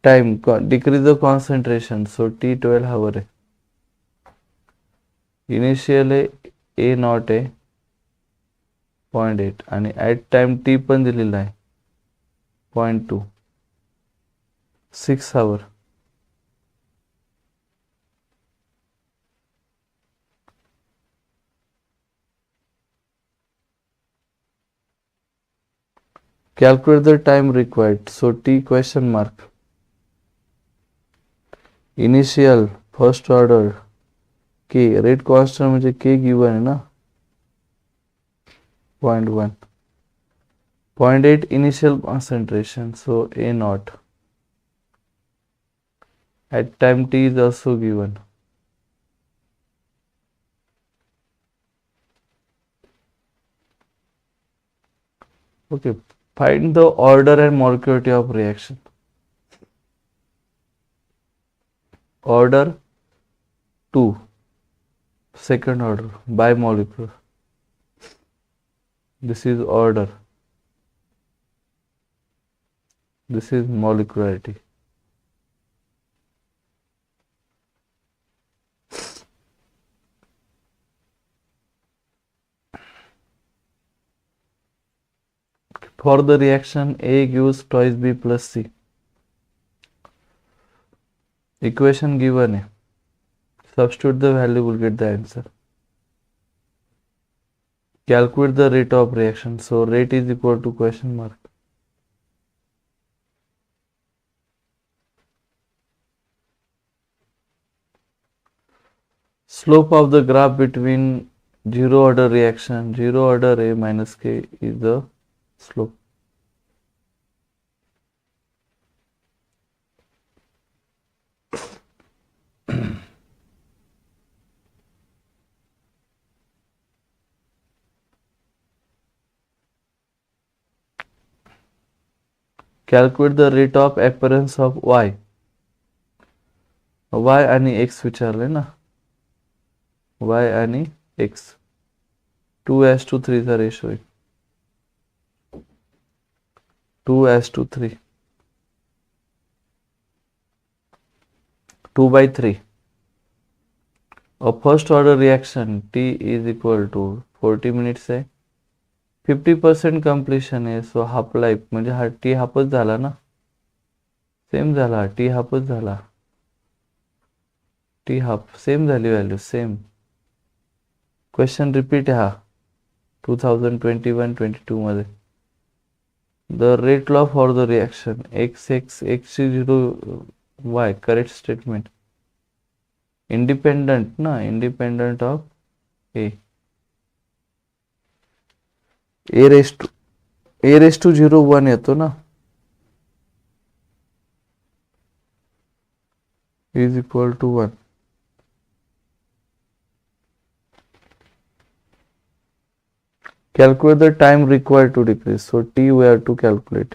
Time decrease the concentration, so T12 hour है. Initial A naught है 0.8 आणि at time T पण दिलेला आहे 0.2. 6 hour. Calculate the time required, so T question mark. Initial first order K rate constant म्हणजे K given आहे ना 0.1. 0.8 initial concentration, so A naught. At time T is also given. Okay, find the order and molecularity of reaction. Order 2, second order bimolecular. This is order. This is molecularity. For the reaction A gives twice B plus C. Equation given है. Substitute the value, will get the answer. Calculate the rate of reaction. So rate is equal to question mark. Slope of the graph between zero order reaction, zero order A minus K is the slope. Calculate the rate of appearance of Y. Y आणि X विचारले ना. Y आणि X. 2:3 चा ratio आहे. 2:3. 2/3. A first order reaction T is equal to 40 minutes है. 50% completion है. So half life म्हणजे हा T हाफच झाला ना. सेम झाला. T हाफच झाला. T हाफ सेम झाली व्हॅल्यू सेम. क्वेश्चन रिपीट आहे हा 2021-22 मध्ये. The rate law for the reaction X0Y correct statement. Independent ना, independent of A. A raised to 0 1 येतो ना. is equal to 1. Calculate the time required to decrease. So T we have to calculate.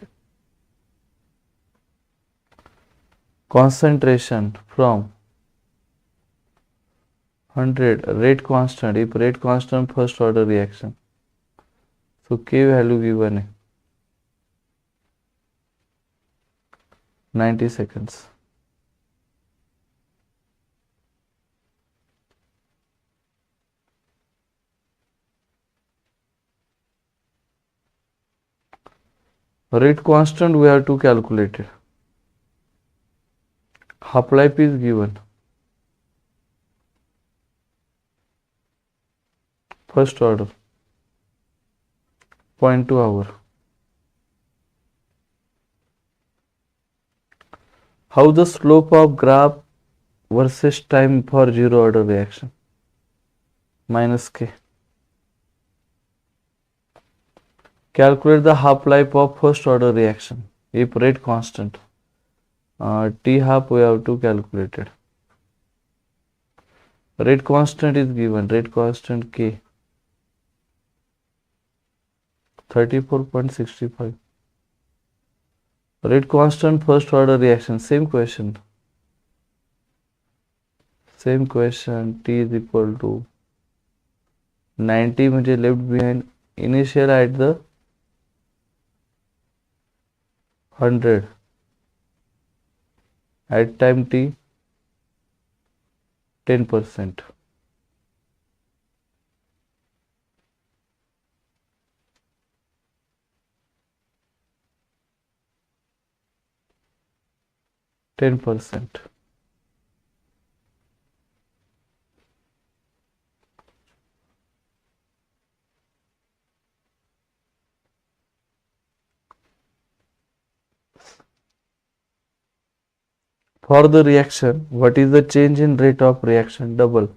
Concentration from 100 rate constant. If rate constant first order reaction. So K value given है 90 seconds. Rate constant we have to calculate it. Half life is given. First order 0.2 hour. How the slope of graph versus time for zero order reaction? Minus k. Calculate the half-life of first order reaction if rate constant. T half we have to calculate it. Rate constant is given, rate constant k 34.65. Rate constant first order reaction, same question, t is equal to 90 म्हणजे left behind, initial at the 100, at time t 10%. For the reaction, what is the change in rate of reaction? Double.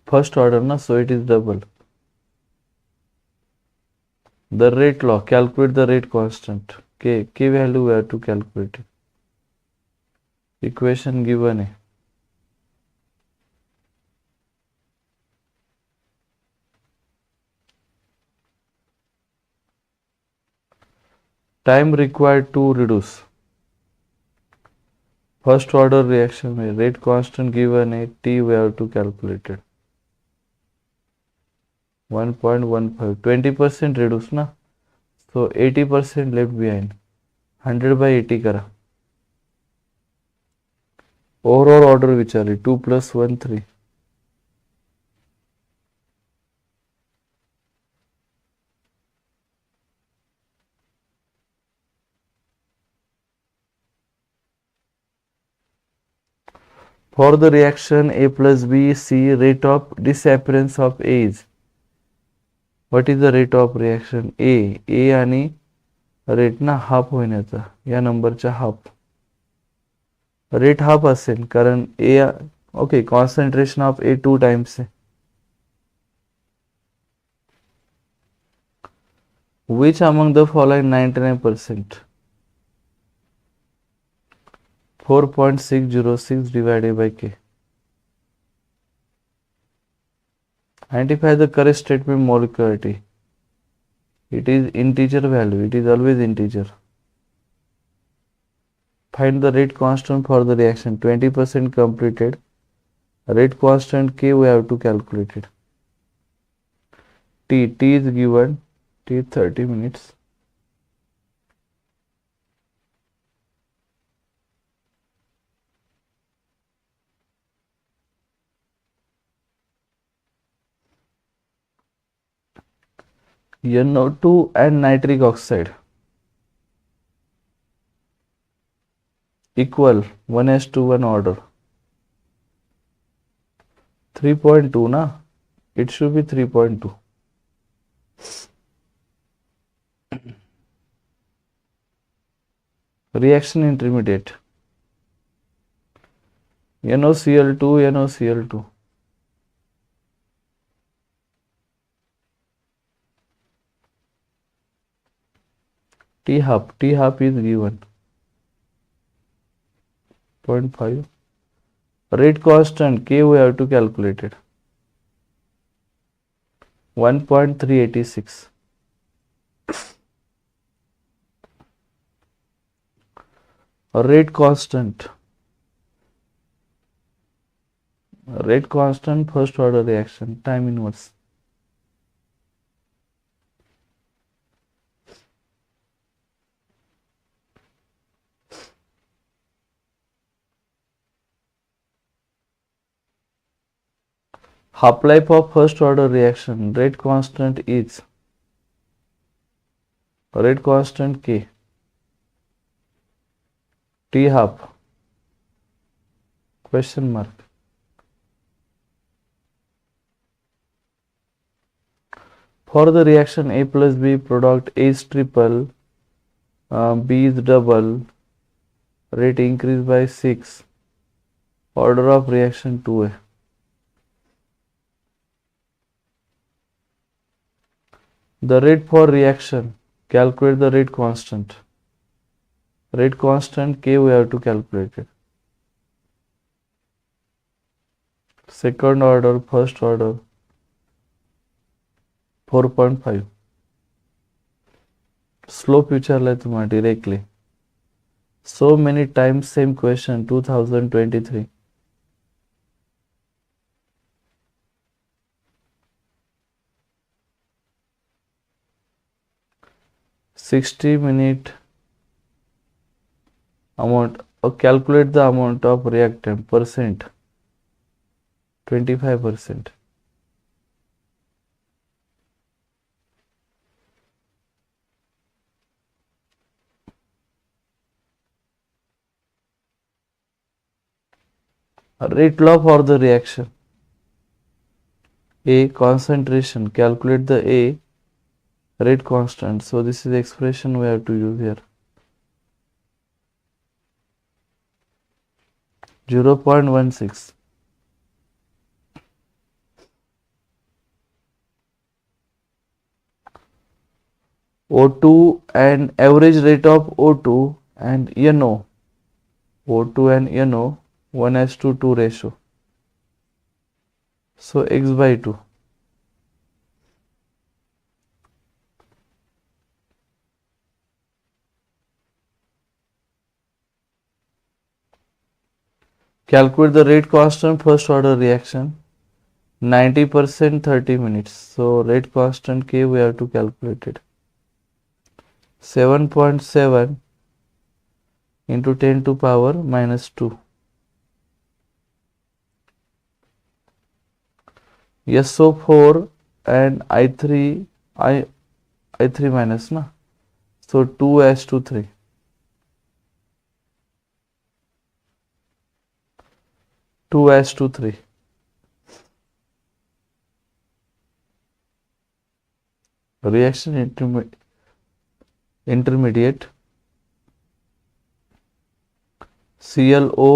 First order, na, so it is double. The rate law, calculate the rate constant. K value we have to calculate it. Equation given है. Time required to reduce. First order reaction में rate constant given है, T we have to calculate it. 1.15, 20% reduce ना, so 80% left behind. 100 by 80 करा. Overall order विचारी 2 plus 1 3. For the reaction A plus B, C, rate of disappearance of A is. What is the rate of reaction? A आणि rate ना half होण्याचा, या नंबरचा half. Rate half असेल कारण A okay concentration of A 2 times है. Which among the following 99%? 4.606 divided by k. Identify the correct statement molecularity. It is integer value. It is always integer. Find the rate constant for the reaction. 20% completed. Rate constant k we have to calculate it. T is given. T 30 minutes. NO2 and nitric oxide equal 1:1 order. 3.2 na, it should be 3.2. Reaction intermediate NOCl2 NOCl2. T half is given 0.5. Rate constant k we have to calculate it. 1.386. Rate constant first order reaction, time inverse. Half-life of first order reaction, rate constant is rate constant k. T half question mark. For the reaction A plus B, product A is triple, B is double, rate increased by 6, order of reaction 2A. The rate for reaction, calculate the rate constant. Rate constant K we have to calculate it. Second order, first order, 4.5. Slope विचारलाय तुम्हाला directly. So many times same question, 2023. 60-minute amount, calculate the amount of reactant percent, 25%. Rate law for the reaction. A concentration, calculate the A rate constant. So this is the expression we have to use here. 0.16. O2 and average rate of O2 and NO. O2 and NO 1:2 ratio. So x by 2. Calculate the rate constant first order reaction. 90% 30 minutes. So rate constant K we have to calculate it. 7.7 into 10 to power minus 2. SO4 and I3 minus na. So 2:3. Reaction intermediate ClO.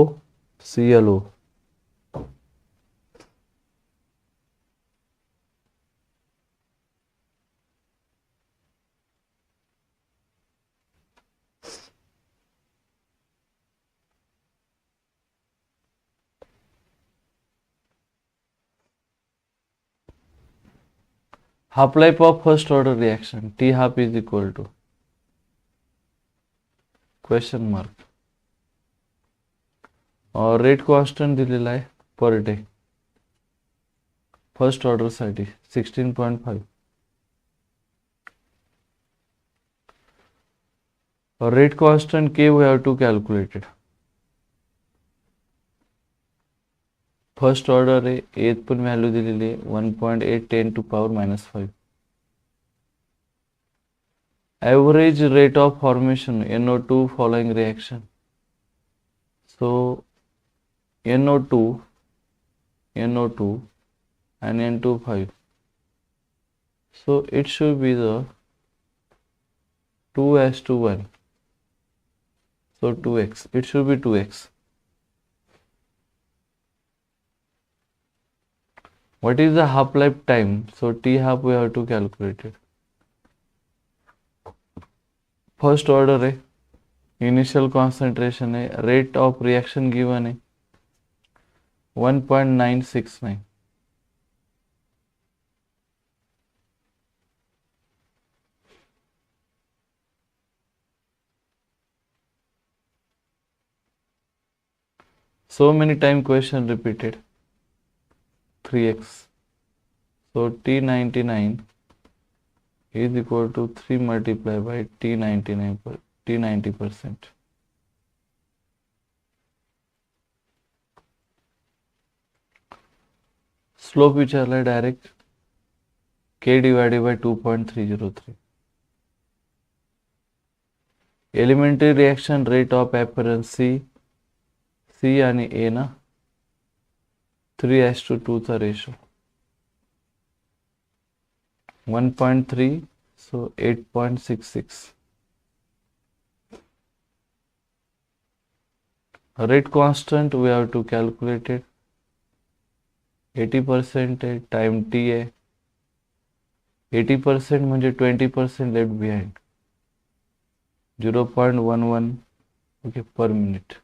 Half life of first order reaction, T half is equal to question mark. और rate constant दिलेला आहे per day first order साठी 16.5. और rate constant K we have to calculate it. First order आहे, एथ पण value दिलेली आहे 1.8 10 to power minus 5. Average rate of formation NO2 following reaction. So NO2 and N25. So it should be the 2:1. So 2x. It should be 2x. What is the half-life time? So T half we have to calculate it. First order है, initial concentration है, rate of reaction given है 1.969. So many time question repeated. 3x. So T99 is equal to 3 multiplied by T99 per T90%. Slope विचारला है direct K divided by 2.303. Elementary reaction rate of appearance C आणि A ना 3:2 चा ratio. 1.3, so 8.66. Rate constant we have to calculate it. 80% time TA. 80% म्हणजे 20% left behind. 0.11 okay per minute.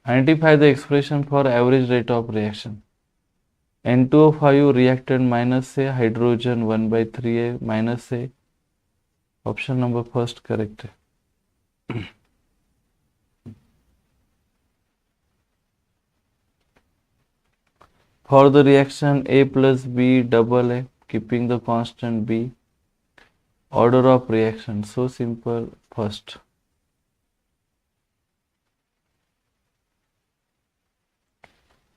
Identify the expression for average rate of reaction. N2O5 reactant minus A, hydrogen 1/3A minus A. Option number first correct. For the reaction A plus B double A, keeping the constant B. Order of reaction, so simple. First,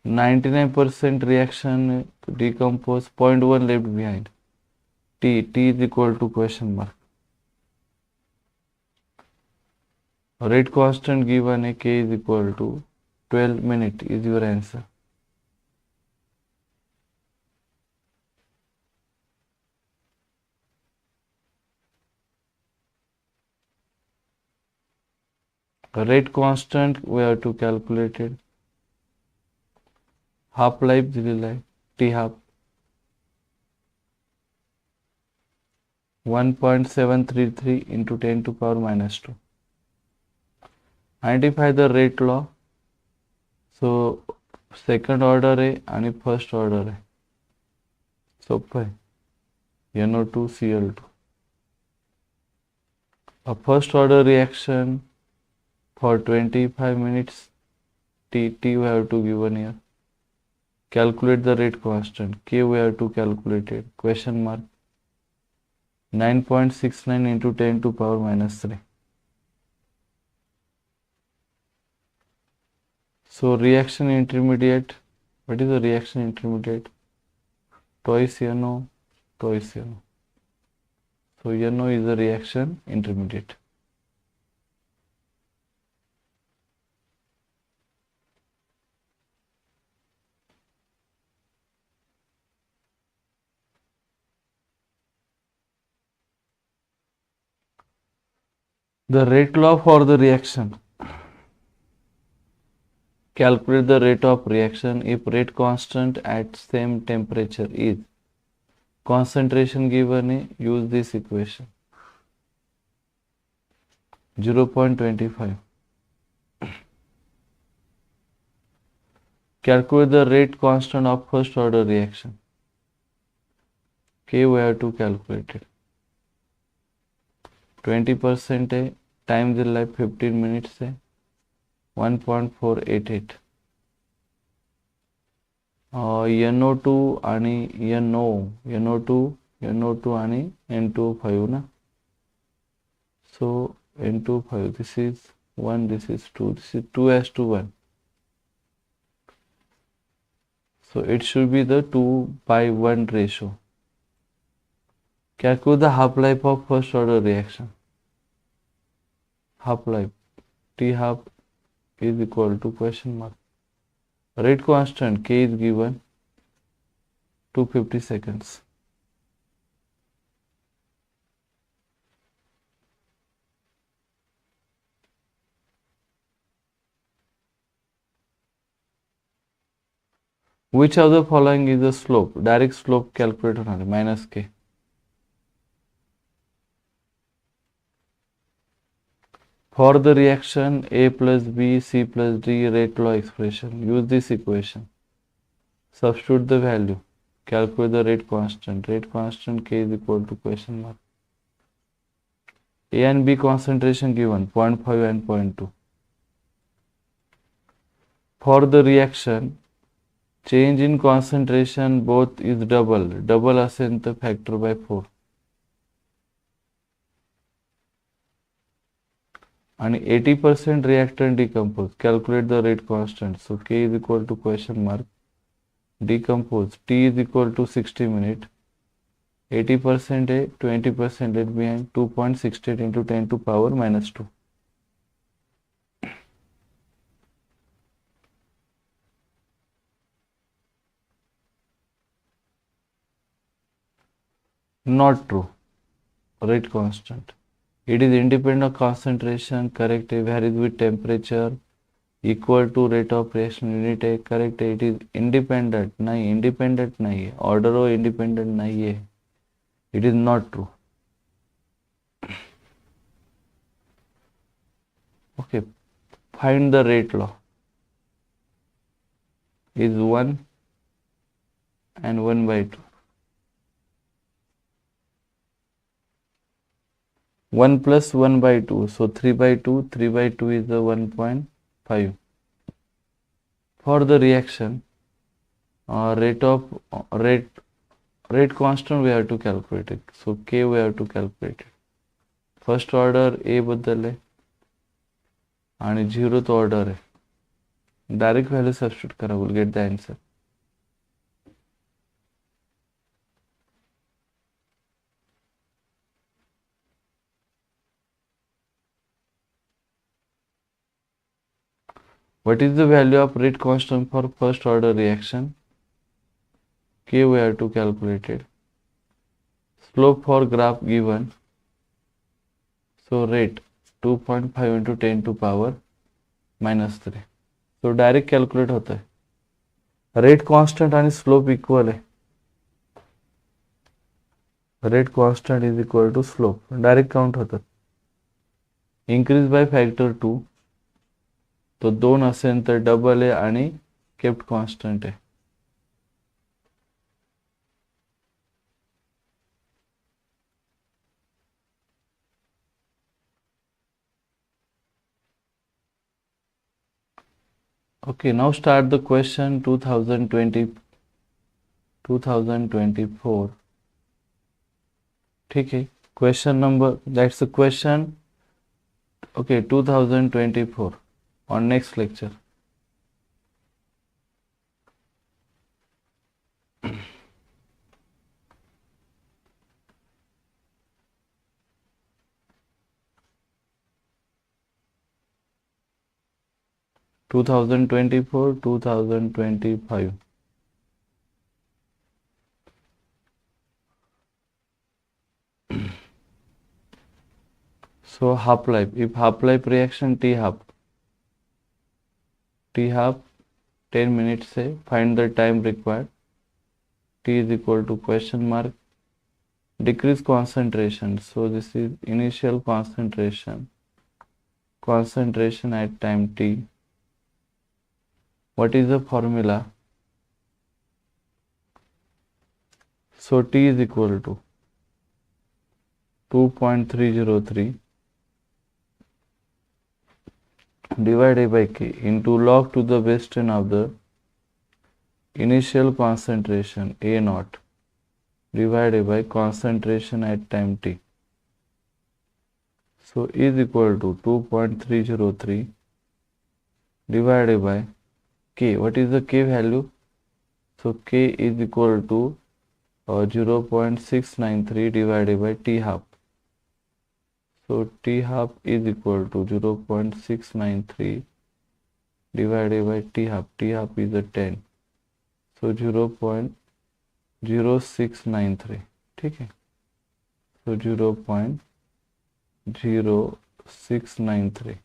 99% reaction decompose, 0.1 left behind. T is equal to question mark. Rate constant given a K is equal to 12 minutes is your answer. Rate constant we have to calculate it. Half life दिलेला आहे T half 1.733 into 10 to power minus 2. Identify the rate law. So second order आहे आणि first order आहे. सोपं आहे. NO2 Cl2. A first order reaction for 25 minutes. T we have to given here. Calculate the rate constant. K we have to calculate it. Question mark. 9.69 into 10 to power minus 3. So reaction intermediate. What is the reaction intermediate? Twice NO, twice NO. So NO is the reaction intermediate. The rate law for the reaction. Calculate the rate of reaction if rate constant at same temperature is. Concentration given, use this equation. 0.25. Calculate the rate constant of first order reaction. K we have to calculate it. 20% है, time दिला है 15 minutes है, 1.488. NO2 आणि NO2 आणि N2O5 ना. So N2O5, this is 1, this is 2, this is 2:1. So it should be the 2:1 ratio. Calculate the half-life of first order reaction. Half-life T half is equal to question mark. Rate constant K is given 250 seconds. Which of the following is the slope? Direct slope calculate होणार minus K. For the reaction A plus B, C plus D rate law expression, use this equation. Substitute the value. Calculate the rate constant. Rate constant K is equal to question mark. A and B concentration given 0.5 and 0.2. For the reaction, change in concentration both is double. Double असेल तर factor by 4. And 80% reactant decompose. Calculate the rate constant. So K is equal to question mark. Decompose. T is equal to 60 minutes. 80% है, 20% left behind. 2.68 into 10 to power minus 2. Not true. Rate constant. It is independent of concentration. Correct. Varies with temperature. Equal to rate of reaction unit है. Correct. It is independent. नहीं, independent नहीं है. Order हो independent नहीं है. It is not true. Okay. Find the rate law. Is 1 and 1 by 2. 1 plus 1 by 2. So 3 by 2. 3 by 2 is the 1.5. For the reaction, rate constant we have to calculate it. So K we have to calculate it. First order A बद्दल है आणि 0th order है. Direct value substitute करा, we'll get the answer. What is the value of rate constant for first order reaction? K we have to calculate it. Slope for graph given. So rate 2.5 into 10 to power minus 3. So direct calculate होता है. Rate constant and slope equal है. Rate constant is equal to slope. Direct count होता है. Increase by factor 2. तो 2 असेल तर double आहे आणि kept constant आहे. Okay, now start the question 2024. ठीक है. Question number, that's the question. Okay, 2024 on next lecture. Two thousand 2025. So half life. If half life reaction T half 10 minutes से find the time required. T is equal to question mark decrease concentration. So this is initial concentration at time T. What is the formula? So T is equal to 2.303 divided by K into log to the base 10 of the initial concentration A naught divided by concentration at time T. So is equal to 2.303 divided by K. What is the K value? So K is equal to 0.693 divided by T half. So T half is equal to 0.693 divided by T half. T half is a 10. So 0.0693. ठीक है. So 0.0693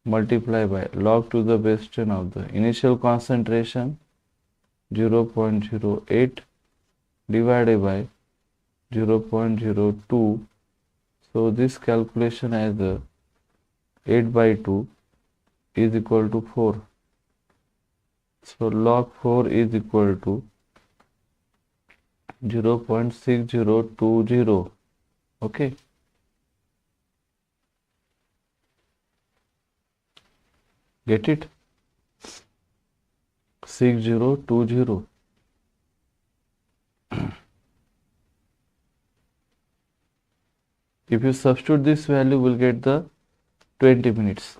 multiply by log to the base 10 of the initial concentration 0.08 divided by 0.02. So this calculation as 8 by 2 is equal to 4. So log 4 is equal to 0.6020. Okay. Get it? 6020. If you substitute this value, we'll get the 20 minutes.